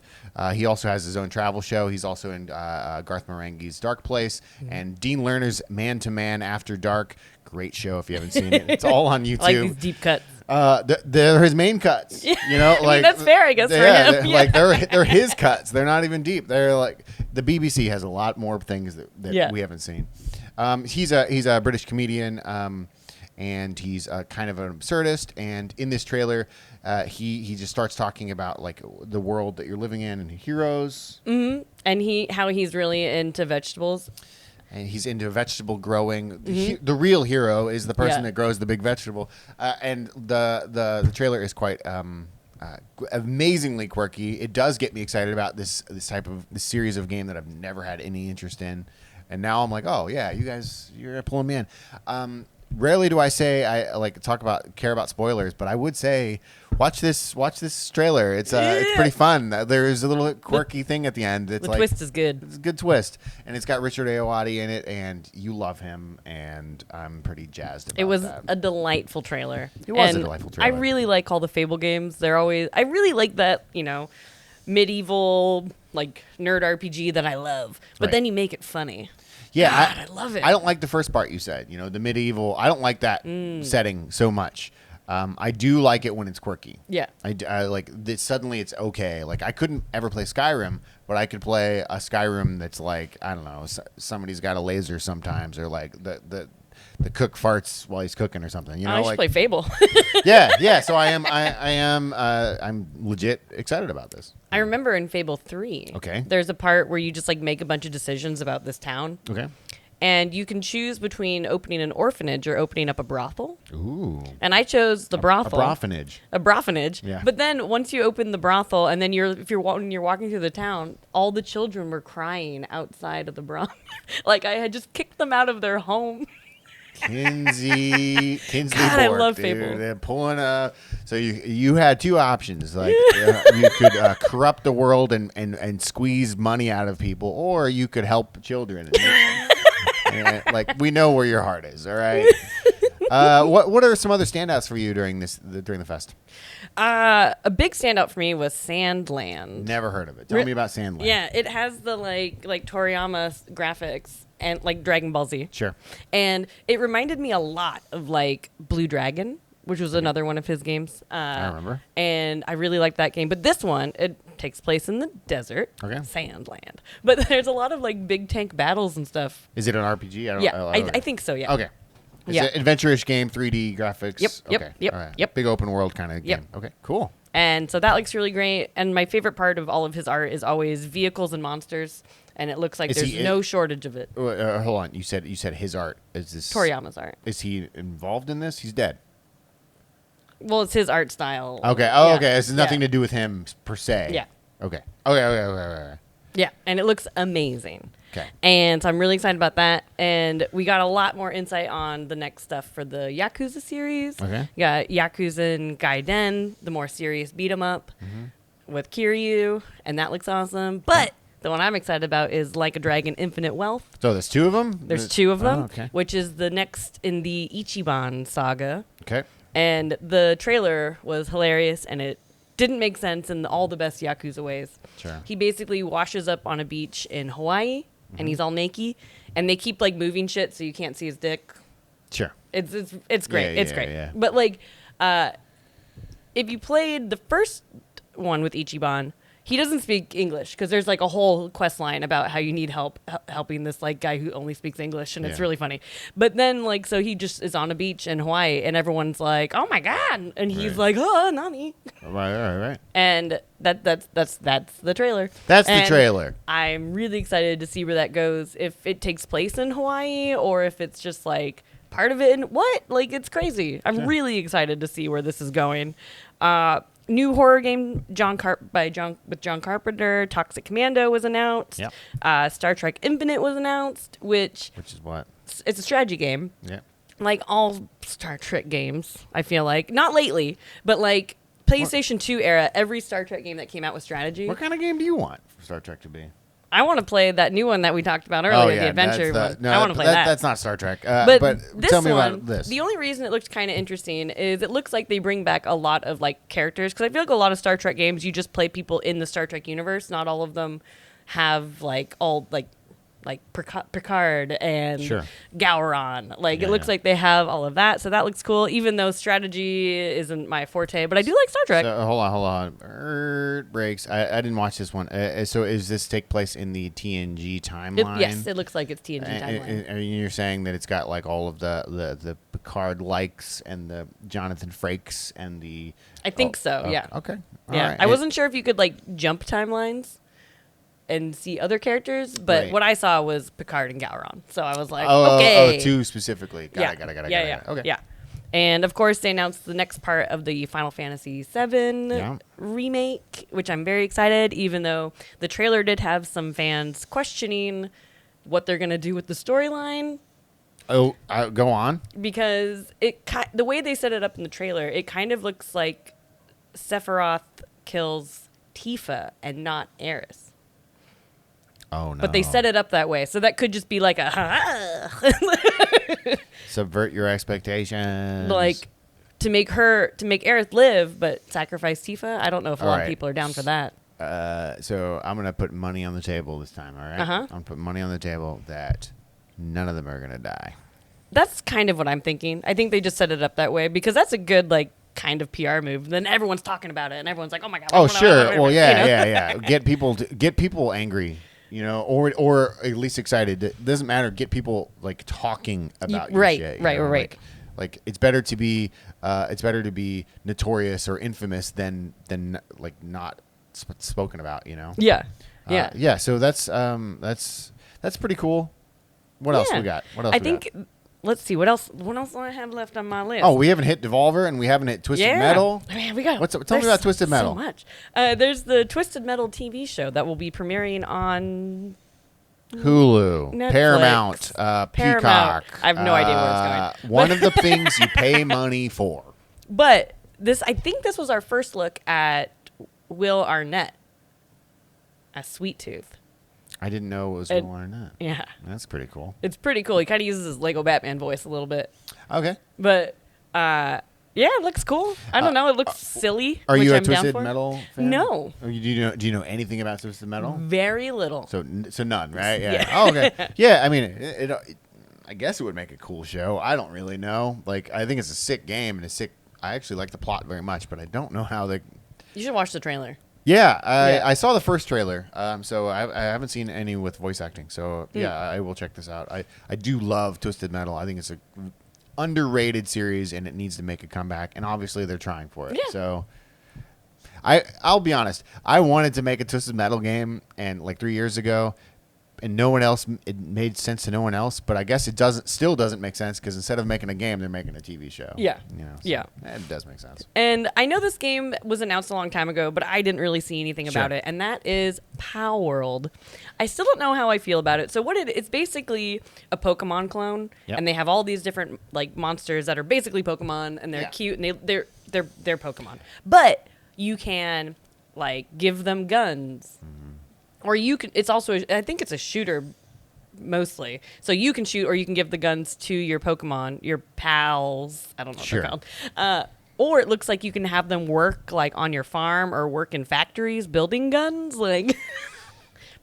He also has his own travel show. He's also in Garth Marenghi's Dark Place and Dean Lerner's Man to Man After Dark. Great show if you haven't seen it. It's all on YouTube. I like these deep cuts. They're his main cuts. You know, I mean, that's fair, I guess, for him. Like they're his cuts. They're not even deep. They're like the BBC has a lot more things that we haven't seen. He's a British comedian, and he's kind of an absurdist. And in this trailer, he just starts talking about like the world that you're living in and heroes. Mm-hmm. And how he's really into vegetables. And he's into vegetable growing. The real hero is the person that grows the big vegetable. And the trailer is quite amazingly quirky. It does get me excited about this series of game that I've never had any interest in. And now I'm like, oh yeah, you're pulling me in. Rarely do I say I care about spoilers, but I would say watch this trailer. It's pretty fun. There's a little quirky thing at the end. It's the twist is good. It's a good twist, and it's got Richard Ayoade in it, and you love him, and I'm pretty jazzed about that. It was a delightful trailer. It was a delightful trailer. I really like all the Fable games. I really like that, medieval like nerd RPG that I love. But then you make it funny. Yeah, God, I love it. I don't like the first part you said. The medieval. I don't like that setting so much. I do like it when it's quirky. Yeah. I like that. Suddenly it's okay. Like I couldn't ever play Skyrim, but I could play a Skyrim that's like, I don't know, somebody's got a laser sometimes, or like the the cook farts while he's cooking or something. You know, I should play Fable. yeah. So I'm legit excited about this. I remember in Fable 3, Okay. there's a part where you just like make a bunch of decisions about this town. Okay. And you can choose between opening an orphanage or opening up a brothel. Ooh. And I chose the brothel. A broffanage. A broffanage. Yeah. But then once you open the brothel, and then when you're walking through the town, all the children were crying outside of the brothel. Like I had just kicked them out of their home. Kingsley God, I Bork, love dude. Fable. They're pulling a. So you had two options. Like you could corrupt the world and squeeze money out of people, or you could help children. And, like we know where your heart is. All right. What are some other standouts for you during the fest? A big standout for me was Sandland. Never heard of it. Tell me about Sandland. Yeah, it has the like Toriyama graphics and like Dragon Ball Z. Sure. And it reminded me a lot of like Blue Dragon, which was another one of his games. I remember. And I really liked that game. But this one, it takes place in the desert. Okay. Sandland. But there's a lot of like big tank battles and stuff. Is it an RPG? I think so, yeah. Okay. It's Yeah. an adventure-ish game, 3D graphics. Yep, Okay. yep, All right. yep. Big open world kind of Yep. game. Okay. Cool. And so that looks really great. And my favorite part of all of his art is always vehicles and monsters. And it looks like Is there's he no shortage of it. Hold on. You said his art. Is this Toriyama's art. Is he involved in this? He's dead. Well, it's his art style. Okay. Oh, Yeah. okay. This has nothing Yeah. to do with him per se. Yeah. Okay. Okay. Yeah, and it looks amazing. Okay. And so I'm really excited about that. And we got a lot more insight on the next stuff for the Yakuza series. Okay. We got Yakuza and Gaiden, the more serious beat 'em up with Kiryu, and that looks awesome. But the one I'm excited about is Like a Dragon Infinite Wealth. So there's two of them? There's two of them, Oh, okay. which is the next in the Ichiban saga. Okay. And the trailer was hilarious, and it didn't make sense in all the best Yakuza ways. Sure. He basically washes up on a beach in Hawaii, and he's all naked, and they keep like moving shit so you can't see his dick. Sure. It's great. Yeah, It's great. yeah. But like, if you played the first one with Ichiban, he doesn't speak English because there's like a whole quest line about how you need help helping this like guy who only speaks English, and it's Yeah. really funny. But then like, so he just is on a beach in Hawaii, and everyone's like, "Oh my god!" and he's Right. like, "Oh, Nani." Right. And that's the trailer. That's the And trailer. I'm really excited to see where that goes. If it takes place in Hawaii or if it's just like part of it. And what? Like it's crazy. I'm really excited to see where this is going. New horror game with John Carpenter. Toxic Commando was announced. Yep. Star Trek Infinite was announced, which Which is what? it's a strategy game. Yeah. Like all Star Trek games, I feel like. Not lately, but like PlayStation 2 era, every Star Trek game that came out with strategy. What kind of game do you want for Star Trek to be? I want to play that new one that we talked about earlier, the adventure one. No, I want to play that. That's not Star Trek. But this tell me one, about this. the only reason it looked kind of interesting is it looks like they bring back a lot of like characters, because I feel like a lot of Star Trek games you just play people in the Star Trek universe. Not all of them have like all like Picard and Sure. Gowron. Like Yeah, it looks yeah. like they have all of that, so that looks cool. Even though strategy isn't my forte, but I do like Star Trek. So, hold on. Breaks. I didn't watch this one. So is this take place in the TNG timeline? Yes, it looks like it's TNG timeline. And you're saying that it's got like all of the Picard likes and the Jonathan Frakes and the. I think so. Yeah. Okay. All Yeah, right. I wasn't sure if you could like jump timelines and see other characters, but Right. what I saw was Picard and Gowron. So I was like, Oh, okay. two specifically. Got it. Yeah. Okay. Yeah. And of course, they announced the next part of the Final Fantasy VII Yeah. remake, which I'm very excited, even though the trailer did have some fans questioning what they're going to do with the storyline. Oh, go on. Because the way they set it up in the trailer, it kind of looks like Sephiroth kills Tifa and not Aerith. Oh no. But they set it up that way, so that could just be like a Subvert your expectations. like to make Aerith live, but sacrifice Tifa. I don't know if a All lot right. of people are down for that. So I'm gonna put money on the table this time. All right. Uh-huh. I'm putting money on the table that none of them are gonna die. That's kind of what I'm thinking. I think they just set it up that way because that's a good like kind of PR move. Then everyone's talking about it, and everyone's like, "Oh my god!" Oh sure. Well, yeah, you know? yeah. Get people angry. You know, or at least excited. It doesn't matter. Get people like talking about your right, shit. right, know? right. Like it's better to be notorious or infamous than like not spoken about. You know. Yeah. Yeah. Yeah. So that's pretty cool. What else we got? What else? I think. Let's see. What else do I have left on my list? Oh, we haven't hit Devolver and we haven't hit Twisted Metal. Man, we got. Tell me about Twisted Metal. So much. There's the Twisted Metal TV show that will be premiering on Hulu, Netflix. Paramount, Paramount. Peacock. I have no idea where it's going. One of the things you pay money for. But I think this was our first look at Will Arnett as Sweet Tooth. I didn't know it was Will Arnett. Yeah. That's pretty cool. It's pretty cool. He kind of uses his Lego Batman voice a little bit. Okay. But, yeah, it looks cool. I don't know. It looks silly. Are you which a I'm down Twisted for. Metal fan? No. Do you know anything about Twisted Metal? Very little. So none, right? Yeah. Yeah. Oh, okay. Yeah, I mean, it I guess it would make a cool show. I don't really know. Like, I think it's a sick game and I actually like the plot very much, but I don't know how they. You should watch the trailer. Yeah, I saw the first trailer, so I haven't seen any with voice acting. So yeah, I will check this out. I do love Twisted Metal. I think it's a underrated series, and it needs to make a comeback. And obviously, they're trying for it. Yeah. So I'll be honest. I wanted to make a Twisted Metal game, and like 3 years ago, and no one else. It made sense to no one else, but I guess it still doesn't make sense because instead of making a game, they're making a TV show. Yeah. You know, so Yeah. It does make sense. And I know this game was announced a long time ago, but I didn't really see anything about Sure. it, and that is Pow World. I still don't know how I feel about it. So it's basically a Pokemon clone, Yep. and they have all these different like monsters that are basically Pokemon, and they're Yeah. cute, and they're Pokemon. But you can like give them guns, or you can. It's also I think it's a shooter. Mostly. So you can shoot or you can give the guns to your Pokemon, your pals. I don't know what Sure. they're called. Or it looks like you can have them work like on your farm or work in factories building guns. Like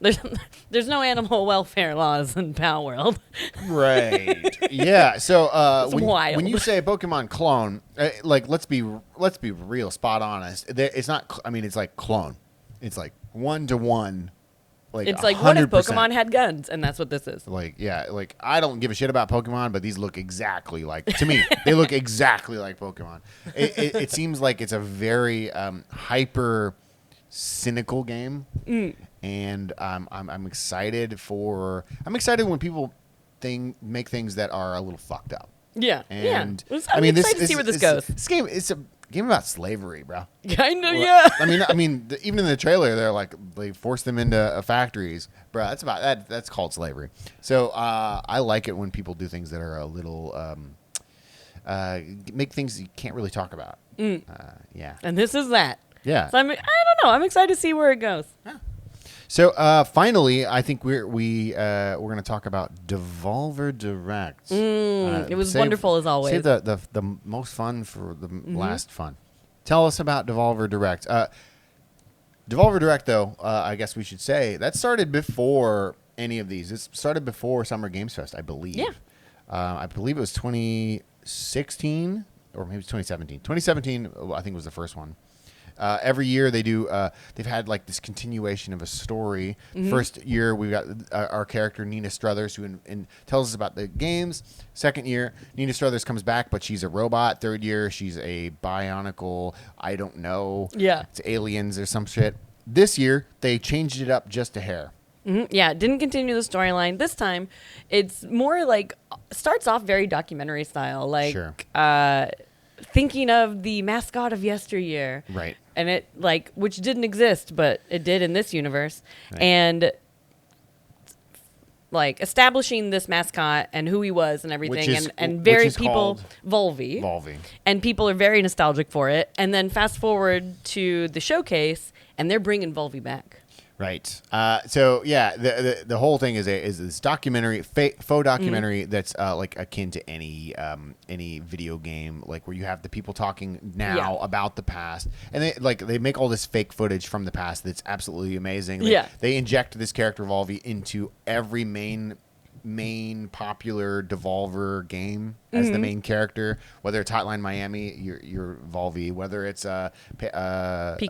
there's no animal welfare laws in Pal World. Right. Yeah. So It's wild. when you say Pokemon clone, like let's be real, spot honest. It's not. I mean, it's like clone. It's like 1-to-1. Like It's like what if 100%. Pokemon had guns, and that's what this is. Like yeah, like I don't give a shit about Pokemon, but these look exactly like to me. They look exactly like Pokemon. It seems like it's a very hyper cynical game, and I'm excited when people make things that are a little fucked up. Yeah. And yeah. I'm excited to see where this goes. This game it's a game about slavery, bro. Kind of, yeah. I mean, even in the trailer, they're like they force them into factories, bro. That's about that. That's called slavery. So I like it when people do things that are a little make things you can't really talk about. Yeah. And this is that. Yeah. So I don't know. I'm excited to see where it goes. So finally, I think we're going to talk about Devolver Direct. It was wonderful as always. Save the most fun for the last fun. Tell us about Devolver Direct. Devolver Direct, though, I guess we should say that started before any of these. It started before Summer Games Fest, I believe. Yeah. I believe it was 2016 or maybe 2017. 2017, I think, was the first one. Every year they do. They've had like this continuation of a story. First year we got our character Nina Struthers, who tells us about the games. Second year Nina Struthers comes back, but she's a robot. Third year she's a bionicle. I don't know. Yeah. It's aliens or some shit. This year they changed it up just a hair. Yeah, didn't continue the storyline. This time, it's more like starts off very documentary style, like Sure. Thinking of the mascot of yesteryear, Right. And it which didn't exist, but it did in this universe, Right. and like establishing this mascot and who he was and everything, and which very is people called Volvi, Volvi. and people are very nostalgic for it. And then fast forward to the showcase, and they're bringing Volvi back. Right. So yeah, the whole thing is this documentary, faux documentary that's like akin to any video game, like where you have the people talking now about the past, and they make all this fake footage from the past that's absolutely amazing. They inject this character Volvi into every main main popular Devolver game as the main character. Whether it's Hotline Miami, you're Volvi. Whether it's Pikuniku.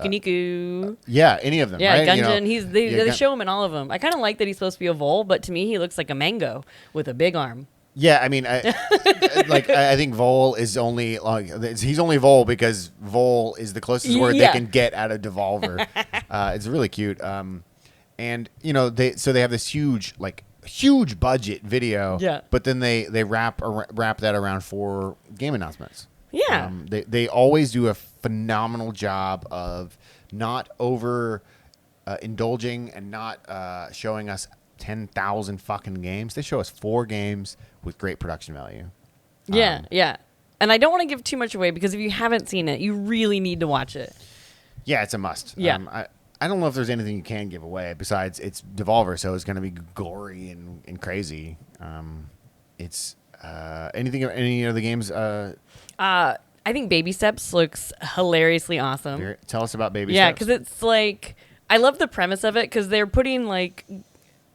yeah, any of them. Yeah, right? Gungeon. They show him in all of them. I kind of like that he's supposed to be a vole, but to me, he looks like a mango with a big arm. Yeah, I mean, I think Vol is only he's only Vol because Vol is the closest word they can get out of Devolver. It's really cute. And they have this huge budget video. Yeah. But then they wrap that around 4 game announcements. Yeah. They always do a phenomenal job of not over indulging and not showing us 10,000 fucking games. They show us 4 games with great production value. Yeah, yeah. And I don't want to give too much away because if you haven't seen it, you really need to watch it. Yeah, it's a must. Yeah. I don't know if there's anything you can give away besides it's Devolver, so it's going to be gory and crazy. It's any of the games. I think Baby Steps looks hilariously awesome. Tell us about Baby Yeah, Steps. because it's like I love the premise of it because they're putting like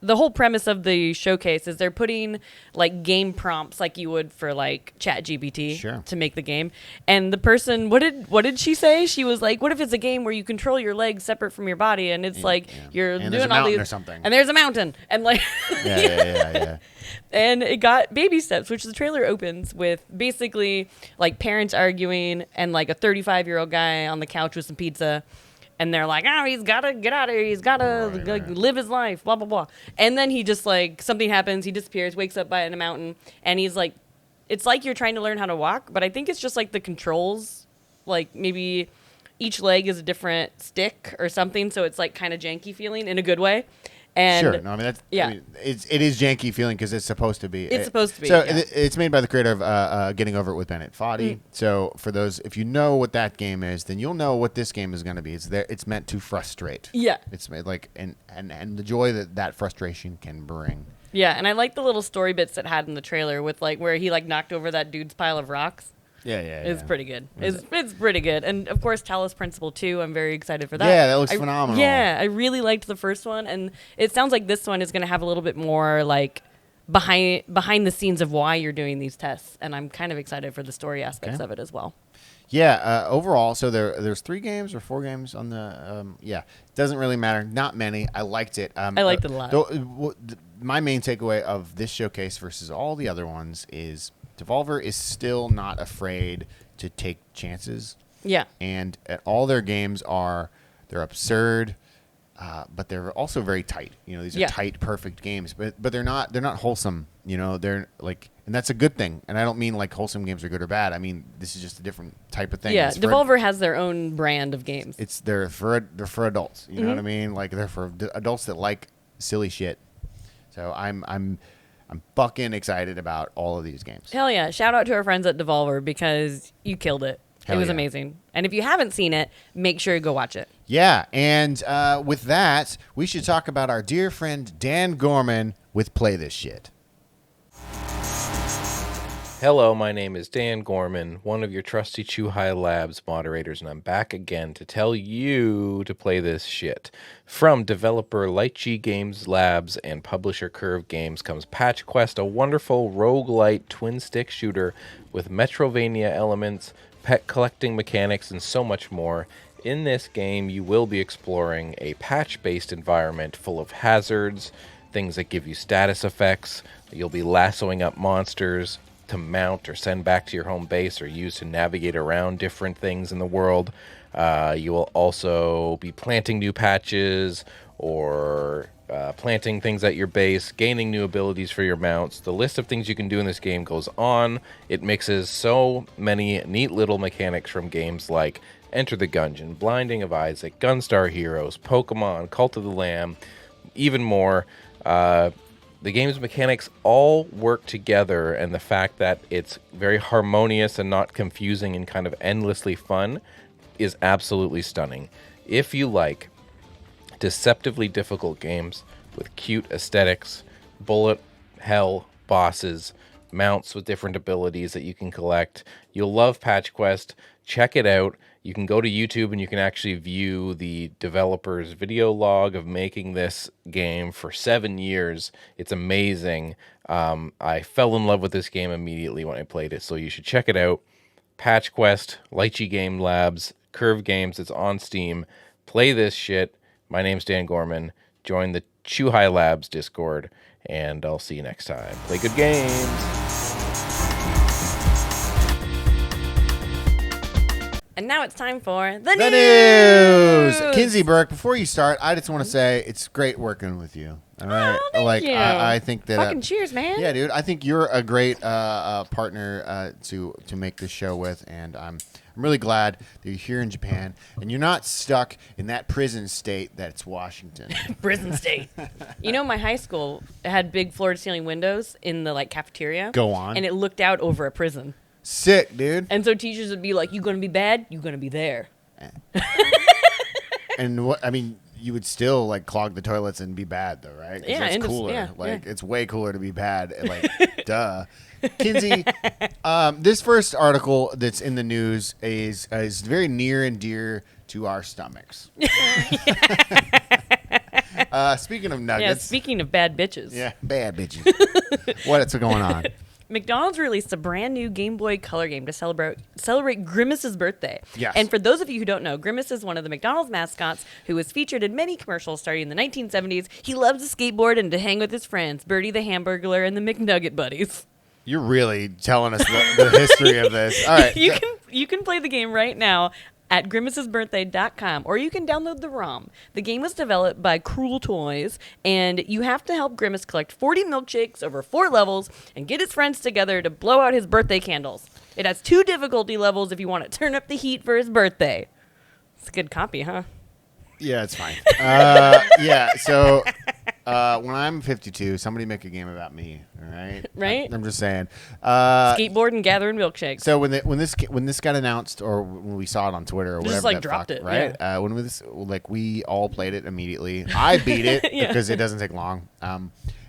the whole premise of the showcase is they're putting like game prompts like you would for like ChatGPT to make the game. And the person, what did she say? She was like, "What if it's a game where you control your legs separate from your body and it's you're and doing all these or something, and there's a mountain and like yeah. And it got Baby Steps, which the trailer opens with basically like parents arguing and like a 35-year-old guy on the couch with some pizza. And they're like, oh, he's got to get out of here. He's got to live his life, blah, blah, blah. And then he just like, something happens. He disappears, wakes up by a mountain. And he's like, it's like you're trying to learn how to walk. But I think it's just like the controls. Like maybe each leg is a different stick or something. So it's like kind of janky feeling in a good way. And sure. No, I mean, that's, I mean, it is janky feeling because it's supposed to be. It's supposed to be. So it's made by the creator of Getting Over It with Bennett Foddy. So for those, if you know what that game is, then you'll know what this game is going to be. It's meant to frustrate. Yeah. It's made like, and the joy that frustration can bring. Yeah. And I like the little story bits it had in the trailer with like where he like knocked over that dude's pile of rocks. Yeah. It's pretty good. It's pretty good. And, of course, Talos Principle 2, I'm very excited for that. Yeah, that looks phenomenal. Yeah, I really liked the first one. And it sounds like this one is going to have a little bit more, like, behind the scenes of why you're doing these tests. And I'm kind of excited for the story aspects of it as well. Yeah, overall, so there's 3 games or 4 games on the, it doesn't really matter. Not many. I liked it. I liked it a lot. My main takeaway of this showcase versus all the other ones is Devolver is still not afraid to take chances. Yeah. And all their games they're absurd, but they're also very tight. These are tight, perfect games, but they're not wholesome. They're like, and that's a good thing. And I don't mean like wholesome games are good or bad. I mean, this is just a different type of thing. Yeah. Devolver has their own brand of games. They're for adults. You know what I mean? Like they're for adults that like silly shit. So I'm fucking excited about all of these games. Hell yeah. Shout out to our friends at Devolver because you killed it. It was amazing. And if you haven't seen it, make sure you go watch it. Yeah. And with that, we should talk about our dear friend Dan Gorman with Play This Shit. Hello, my name is Dan Gorman, one of your trusty Chuhai Labs moderators, and I'm back again to tell you to play this shit. From developer Lychee Games Labs and publisher Curve Games comes Patch Quest, a wonderful roguelite twin-stick shooter with Metrovania elements, pet collecting mechanics, and so much more. In this game, you will be exploring a patch-based environment full of hazards, things that give you status effects. You'll be lassoing up monsters to mount or send back to your home base or use to navigate around different things in the world. You will also be planting new patches or planting things at your base, gaining new abilities for your mounts. The list of things you can do in this game goes on. It mixes so many neat little mechanics from games like Enter the Gungeon, Blinding of Isaac, Gunstar Heroes, Pokemon, Cult of the Lamb, even more. The game's mechanics all work together, and the fact that it's very harmonious and not confusing and kind of endlessly fun is absolutely stunning. If you like deceptively difficult games with cute aesthetics, bullet hell bosses, mounts with different abilities that you can collect. You'll love Patch Quest. Check it out. You can go to YouTube and you can actually view the developer's video log of making this game for 7 years. It's amazing. I fell in love with this game immediately when I played it, so you should check it out. Patch Quest, Lychee Game Labs, Curve Games. It's on Steam. Play this shit. My name's Dan Gorman. Join the Chew High Labs Discord, and I'll see you next time. Play good games. And now it's time for the news. Kinsey Burke, before you start, I just want to say it's great working with you. All right, thank you. I think that Fucking cheers, man. Yeah, dude, I think you're a great partner to make this show with, and I'm really glad that you're here in Japan and you're not stuck in that prison state that's Washington. Prison state. You know, my high school had big floor-to-ceiling windows in the cafeteria. Go on. And it looked out over a prison. Sick, dude. And so teachers would be like, "You gonna be bad? You gonna be there." And what I mean, you would still clog the toilets and be bad, though, right? 'Cause Yeah, it's cooler. yeah. It's way cooler to be bad. Duh. Kinsey, this first article that's in the news is very near and dear to our stomachs. Speaking of nuggets. Yeah, speaking of bad bitches. Yeah, bad bitches. What's going on? McDonald's released a brand new Game Boy Color game to celebrate Grimmace's birthday. Yes. And for those of you who don't know, Grimmace is one of the McDonald's mascots who was featured in many commercials starting in the 1970s. He loves to skateboard and to hang with his friends, Bertie the Hamburglar and the McNugget Buddies. You're really telling us the history of this. All right. You can play the game right now at grimacesbirthday.com, or you can download the ROM. The game was developed by Cruel Toys, and you have to help Grimace collect 40 milkshakes over 4 levels and get his friends together to blow out his birthday candles. It has 2 difficulty levels if you want to turn up the heat for his birthday. It's a good copy, huh? Yeah, it's fine. Yeah, so when I'm 52, somebody make a game about me, all right? Right? I'm just saying. Skateboard and gathering milkshakes. So when this got announced, or when we saw it on Twitter or Just, whatever, dropped it, right? yeah. When we all played it immediately. I beat it Yeah. because it doesn't take long.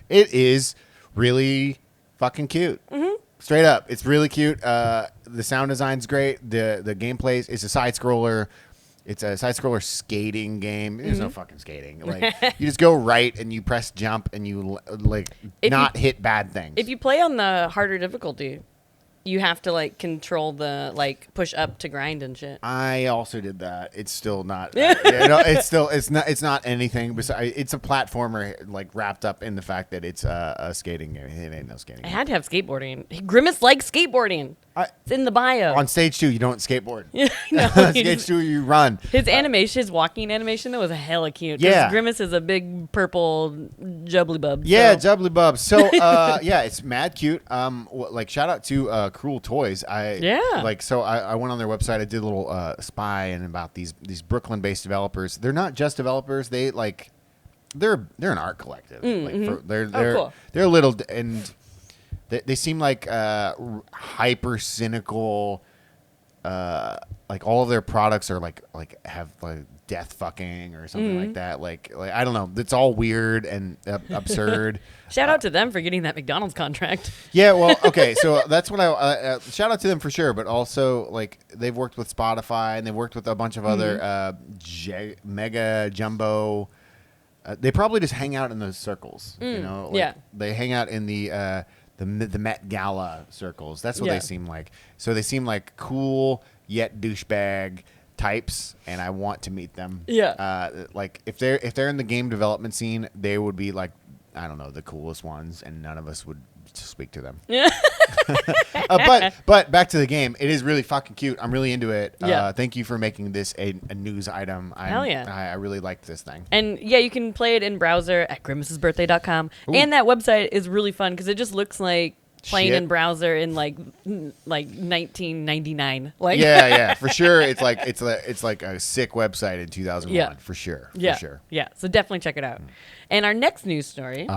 It is really fucking cute. Mm-hmm. Straight up, it's really cute. The sound design's great. The gameplay is a side scroller. It's a side-scroller skating game. There's no fucking skating. You just go right and you press jump and you hit bad things. If you play on the harder difficulty, you have to control the push up to grind and shit. I also did that. It's still not. It's not anything. Besides, it's a platformer wrapped up in the fact that it's a skating game. It ain't no skating I game. had to have skateboarding. Grimace likes skateboarding. It's in the bio. On stage 2, you don't skateboard. No, On stage 2, you run. His animation, his walking animation, that was hella cute. 'Cause Yeah. Grimace is a big purple jubbly bub. Yeah, so. jubbly bub. So, yeah, it's mad cute. Shout out to Cruel Toys. I went on their website. I did a little spying about these Brooklyn-based developers. They're not just developers. They're an art collective. Cool. They're a little and they seem like hyper cynical. All of their products are have death fucking or something like that. I don't know. It's all weird and absurd. Shout out to them for getting that McDonald's contract. Yeah, well, okay, so that's what I shout out to them for sure. But also, they've worked with Spotify and they've worked with a bunch of other mega jumbo. They probably just hang out in those circles, you know. Yeah. They hang out in the Met Gala circles. That's what Yeah. they seem like. So they seem like cool yet douchebag types, and I want to meet them. Yeah. If they're in the game development scene, they would be I don't know, the coolest ones, and none of us would speak to them. Yeah. But back to the game. It is really fucking cute. I'm really into it. Yeah. Thank you for making this a news item. Hell yeah. I really liked this thing. And yeah, you can play it in browser at grimacesbirthday.com. And that website is really fun because it just looks like playing Shit. in browser in 1999. Yeah, for sure. It's like a sick website in 2001. Yeah. For sure. Yeah. For sure. Yeah. So definitely check it out. And our next news story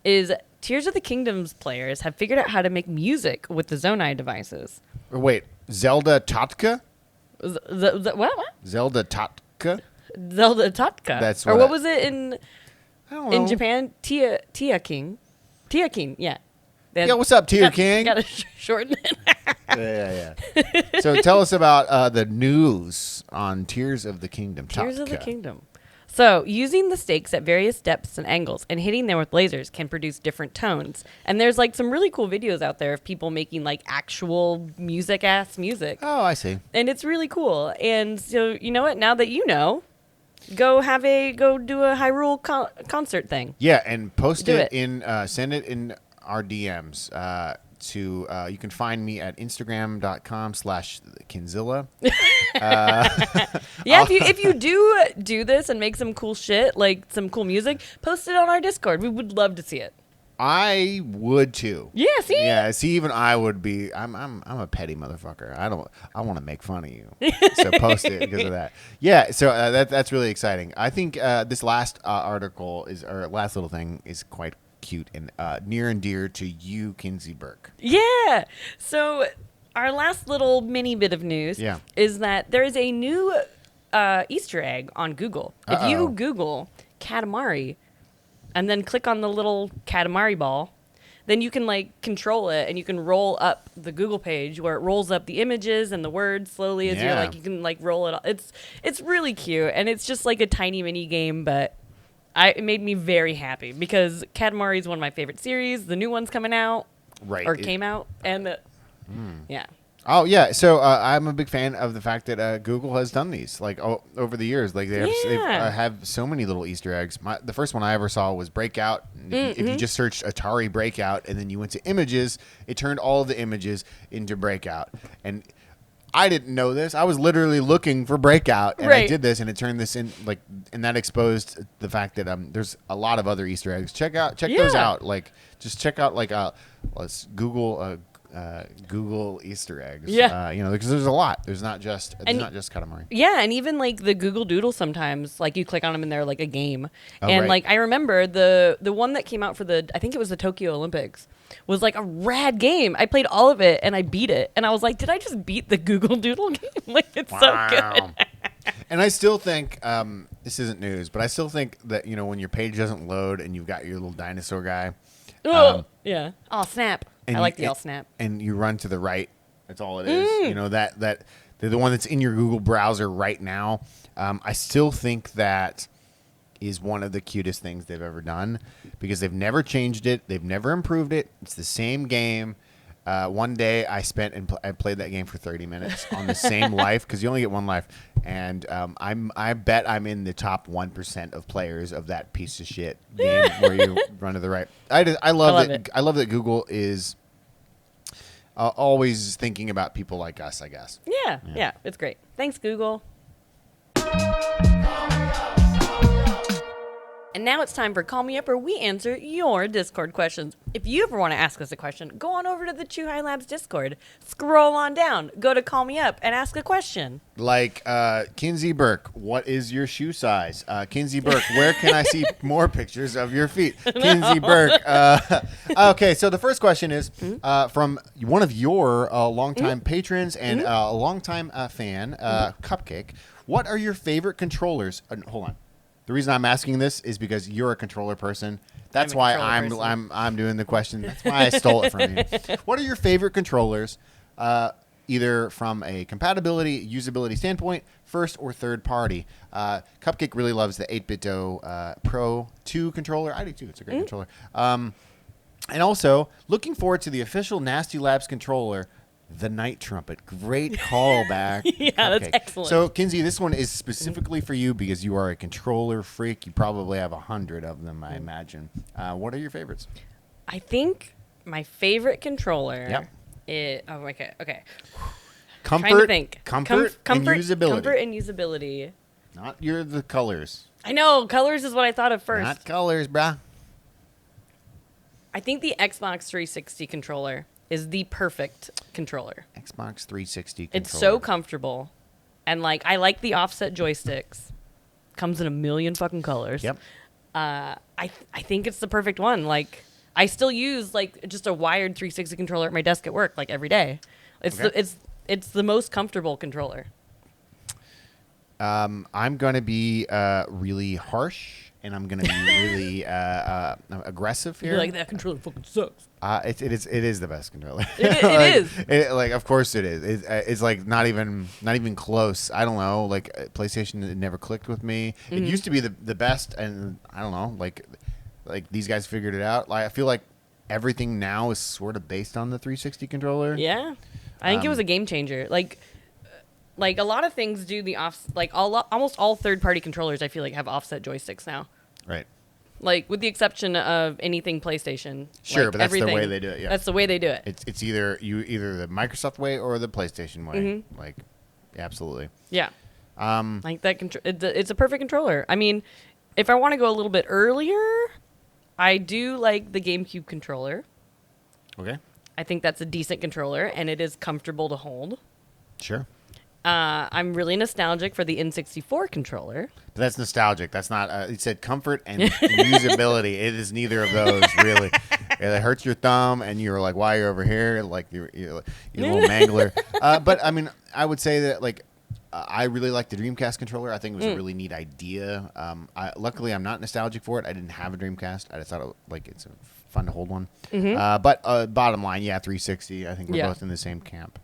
is Tears of the Kingdom's players have figured out how to make music with the Zonai devices. Wait, Zelda Totka? What? Zelda Totka? Zelda Totka. That's or what what I- was it in I don't know. in Japan? Tia King. Yeah. Yeah, what's up, Tier King? Got to shorten it. Yeah. So tell us about the news on Tears of the Kingdom. Tears of the Kingdom. So, using the stakes at various depths and angles and hitting them with lasers can produce different tones. And there's like some really cool videos out there of people making like actual music. Oh, I see. And it's really cool. And so, you know what? Now that you know, go do a Hyrule concert thing. Yeah, and post Do it it. in, send it in our DMs. You can find me at Instagram.com/Kinzilla. Yeah, if you do this and make some cool shit, like some cool music, post it on our Discord. We would love to see it. I would too. Yeah, see? Yeah, see, even I would be. I'm a petty motherfucker. I want to make fun of you. So post it because of that. Yeah, so that's really exciting. I think this last article last little thing is quite cute and near and dear to you, Kinsey Burke. Yeah. So our last little mini bit of news is that there is a new Easter egg on Google. Uh-oh. If you Google Katamari and then click on the little Katamari ball, then you can like control it and you can roll up the Google page where it rolls up the images and the words slowly as you're like, you can like roll it up. It's really cute, and it's just like a tiny mini game, but it made me very happy because Katamari is one of my favorite series. The new one's coming out, came out, and yeah. Oh yeah, so I'm a big fan of the fact that Google has done these like over the years. Like they have so many little Easter eggs. The first one I ever saw was Breakout. If you just searched Atari Breakout and then you went to images, it turned all of the images into Breakout. And I didn't know this. I was literally looking for Breakout, and I did this, and it turned this in and that exposed the fact that there's a lot of other Easter eggs. Check those out. Like just check out let's Google Google Easter eggs. Yeah. Because there's a lot. There's not just Katamari. Yeah, and even like the Google Doodle sometimes, like you click on them and they're like a game. Oh, and right. like I remember the one that came out for I think it was the Tokyo Olympics, was like a rad game. I played all of it and I beat it. And I was like, did I just beat the Google Doodle game? Like it's so good. And I still think this isn't news, but I still think that when your page doesn't load and you've got your little dinosaur guy. Yeah. Oh, snap. I like the all snap. And you run to the right. That's all it is. That the one that's in your Google browser right now. I still think that is one of the cutest things they've ever done because they've never changed it. They've never improved it. It's the same game. One day I played that game for 30 minutes on the same life because you only get one life. And I bet I'm in the top 1% of players of that piece of shit game where you run to the right. I love it. I love that Google is always thinking about people like us, I guess. Yeah, it's great. Thanks, Google. And now it's time for Call Me Up, where we answer your Discord questions. If you ever want to ask us a question, go on over to the Chew High Labs Discord. Scroll on down, go to Call Me Up, and ask a question. Like Kinsey Burke, what is your shoe size? Kinsey Burke, where can I see more pictures of your feet? Kinsey Burke. Okay, so the first question is from one of your longtime patrons and a longtime fan, Cupcake. What are your favorite controllers? Hold on. The reason I'm asking this is because you're a controller person. That's why I'm doing the question. That's why I stole it from you. What are your favorite controllers, either from a compatibility, usability standpoint, first or third party? Cupcake really loves the 8BitDo Pro 2 controller. I do too. It's a great controller. And also, looking forward to the official Nasty Labs controller, the Night Trumpet. Great callback. Yeah, that's excellent. So, Kinsey, this one is specifically for you because you are a controller freak. You probably have 100 of them, I imagine. What are your favorites? I think my favorite controller is... Oh, okay. Comfort, Trying to think. comfort, and usability. Comfort and usability. Not the colors. I know. Colors is what I thought of first. Not colors, brah. I think the Xbox 360 controller is the perfect controller. Xbox 360 controller. It's so comfortable. And, I like the offset joysticks. Comes in a million fucking colors. Yep. I think it's the perfect one. I still use, just a wired 360 controller at my desk at work, every day. It's the most comfortable controller. I'm going to be really harsh and I'm gonna be really aggressive here. You're like, that controller fucking sucks. It is the best controller. It is. Like, of course it is. It's like not even close. I don't know. Like PlayStation, it never clicked with me. It used to be the best, and I don't know. Like these guys figured it out. Like I feel like everything now is sort of based on the 360 controller. Yeah, I think it was a game changer. Like a lot of things do the almost all third-party controllers I feel like have offset joysticks now. Right. Like with the exception of anything PlayStation. Sure, like but that's the way everything, they do it. Yeah. That's the way they do it. It's either the Microsoft way or the PlayStation way. Like, absolutely. Yeah. Like that it's a perfect controller. I mean, if I want to go a little bit earlier, I do like the GameCube controller. Okay. I think that's a decent controller, and it is comfortable to hold. Sure. I'm really nostalgic for the N64 controller. But that's nostalgic. That's not. It said comfort and usability. It is neither of those really. It hurts your thumb, and you're like, "Why are you over here?" Like you little mangler. But I mean, I would say that like I really like the Dreamcast controller. I think it was a really neat idea. Luckily, I'm not nostalgic for it. I didn't have a Dreamcast. I just thought it's fun to hold one. But bottom line, yeah, 360. I think we're both in the same camp.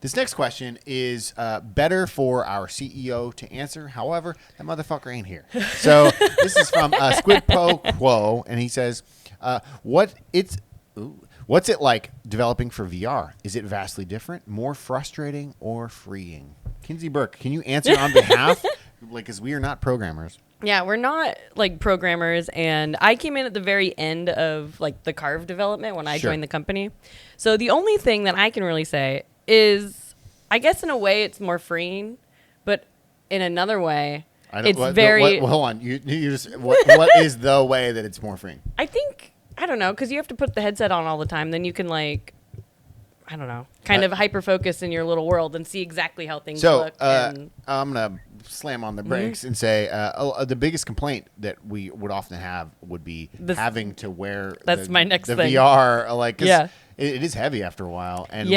This next question is better for our CEO to answer. However, that motherfucker ain't here. So this is from Squidpo Quo, and he says, what's it like developing for VR? Is it vastly different, more frustrating, or freeing? Kinsey Burke, can you answer on behalf? Because we are not programmers. Yeah, we're not like programmers, and I came in at the very end of like the Carve development when I joined the company. So the only thing that I can really say is, I guess in a way it's more freeing, but in another way, hold on. You just what is the way that it's more freeing? I think, I don't know, because you have to put the headset on all the time. Then you can like, I don't know, kind of hyper focus in your little world and see exactly how things look. I'm gonna slam on the brakes and say the biggest complaint that we would often have would be having to wear my next the thing. VR. Like, 'cause Yeah. it is heavy after a while, and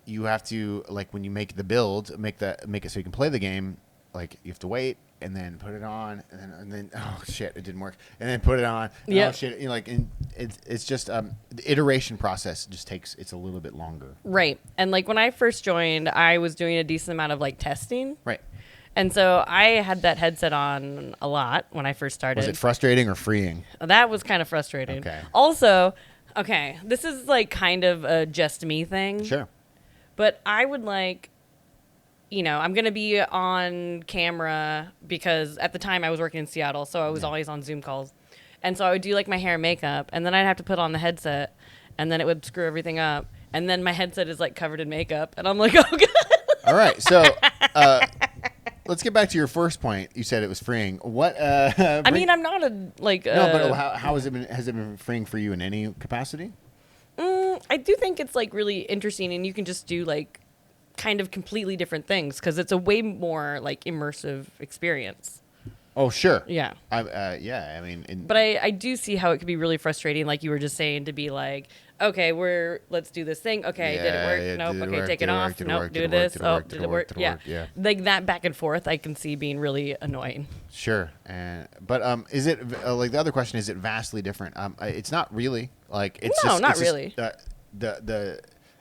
you have to, like, when you make the build, make it so you can play the game. Like, you have to wait and then put it on, and then oh shit, it didn't work, and then put it on. And oh shit, and it's just the iteration process just takes a little bit longer. Right, and like when I first joined, I was doing a decent amount of like testing. Right. And so I had that headset on a lot when I first started. Was it frustrating or freeing? That was kind of frustrating. Okay. Also, this is like kind of a just me thing. Sure. But I would like, I'm going to be on camera because at the time I was working in Seattle, so I was always on Zoom calls. And so I would do like my hair and makeup, and then I'd have to put on the headset, and then it would screw everything up. And then my headset is like covered in makeup, and I'm like, oh, God. All right. So let's get back to your first point. You said it was freeing. What? I mean, I'm not no, but how has it been freeing for you in any capacity? I do think it's like really interesting, and you can just do like kind of completely different things because it's a way more like immersive experience. Oh, sure. Yeah. I mean, but I do see how it could be really frustrating, like you were just saying, to be like, okay, let's do this thing. Okay, did it work? Nope. Okay, take it off. Nope, do this. Oh, did it work? Yeah. Like that back and forth, I can see being really annoying. Sure. But is it like the other question? Is it vastly different? It's not really. Like it's not really.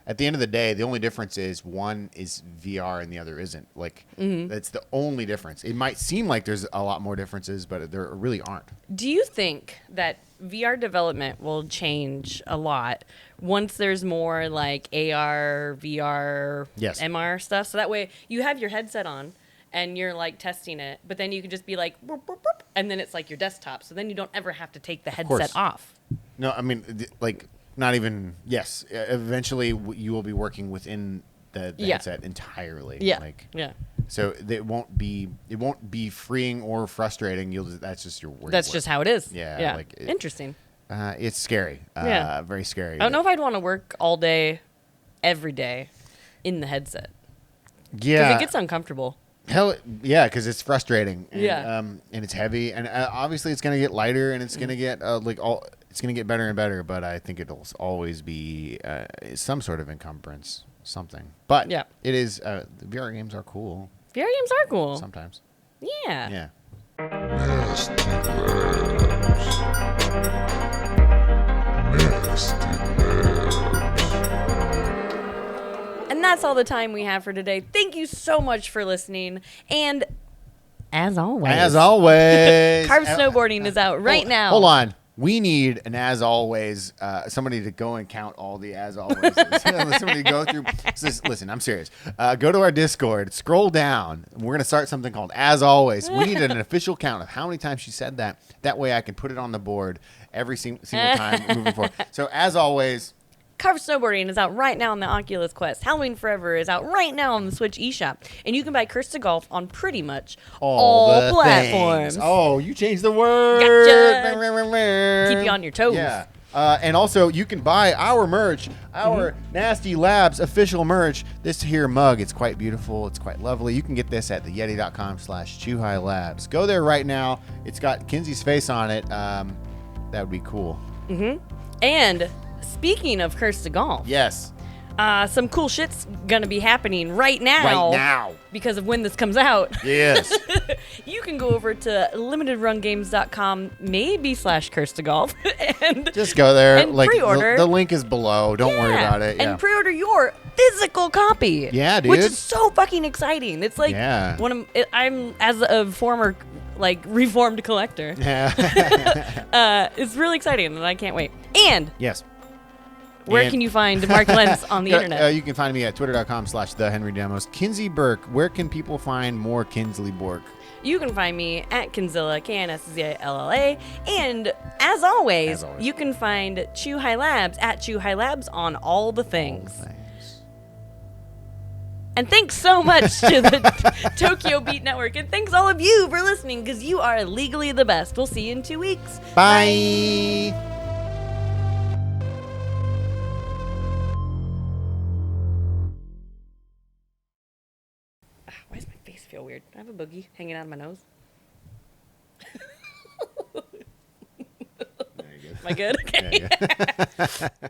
At the end of the day, the only difference is one is VR and the other isn't. Like, that's the only difference. It might seem like there's a lot more differences, but there really aren't. Do you think that VR development will change a lot once there's more like AR, VR, MR stuff? So that way you have your headset on and you're like testing it, but then you can just be like, boop, boop, boop, and then it's like your desktop. So then you don't ever have to take the headset off. No, I mean, like... Not even, yes. Eventually, you will be working within the headset entirely. Yeah. So it won't be freeing or frustrating. That's just your word. That's just how it is. Yeah. Like interesting. It's scary. Very scary. I don't know if I'd want to work all day, every day, in the headset. Yeah. Because it gets uncomfortable. Hell, yeah, because it's frustrating. And, yeah. And it's heavy, and obviously it's going to get lighter, and it's going to get it's going to get better and better, but I think it'll always be some sort of encumbrance, something. But it is, VR games are cool. VR games are cool. Sometimes. Yeah. Yeah. Nasty Labs. Nasty Labs. And that's all the time we have for today. Thank you so much for listening. And as always, Carb Snowboarding is out right now. Hold on. We need an as always, somebody to go and count all the as always. Somebody to go through. Listen, I'm serious. Go to our Discord, scroll down. We're going to start something called As Always. We need an official count of how many times she said that. That way I can put it on the board every single time moving forward. So as always. Carb Snowboarding is out right now on the Oculus Quest. Halloween Forever is out right now on the Switch eShop. And you can buy Curse to Golf on pretty much all the platforms. things. Oh, you changed the word. Gotcha. Keep you on your toes. Yeah. And also, you can buy our merch, our Nasty Labs official merch. This here mug, it's quite beautiful. It's quite lovely. You can get this at theyeti.com/ChewHighLabs. Go there right now. It's got Kinsey's face on it. That would be cool. And speaking of Curse to Golf, Yes. some cool shit's gonna be happening right now. Right now. Because of when this comes out. Yes. You can go over to limitedrungames.com, maybe /Curse to Golf, and Just go there. and pre-order. The link is below. Don't worry about it. Yeah. And pre-order your physical copy. Yeah, dude. Which is so fucking exciting. It's like Yeah. I'm as a former reformed collector. Yeah. It's really exciting, and I can't wait. And Yes. where And- can you find Mark Lentz on the internet? You can find me at twitter.com/thehenrydemos. Kinsey Burke, where can people find more Kinsley Bork? You can find me at Kinzilla, Kinszilla. And as always, you can find Chew High Labs at Chew High Labs on all the things. And thanks so much to the Tokyo Beat Network. And thanks all of you for listening, because you are legally the best. We'll see you in 2 weeks. Bye. Why does my face feel weird? I have a boogie hanging out of my nose. Am I good? Okay. Yeah, yeah.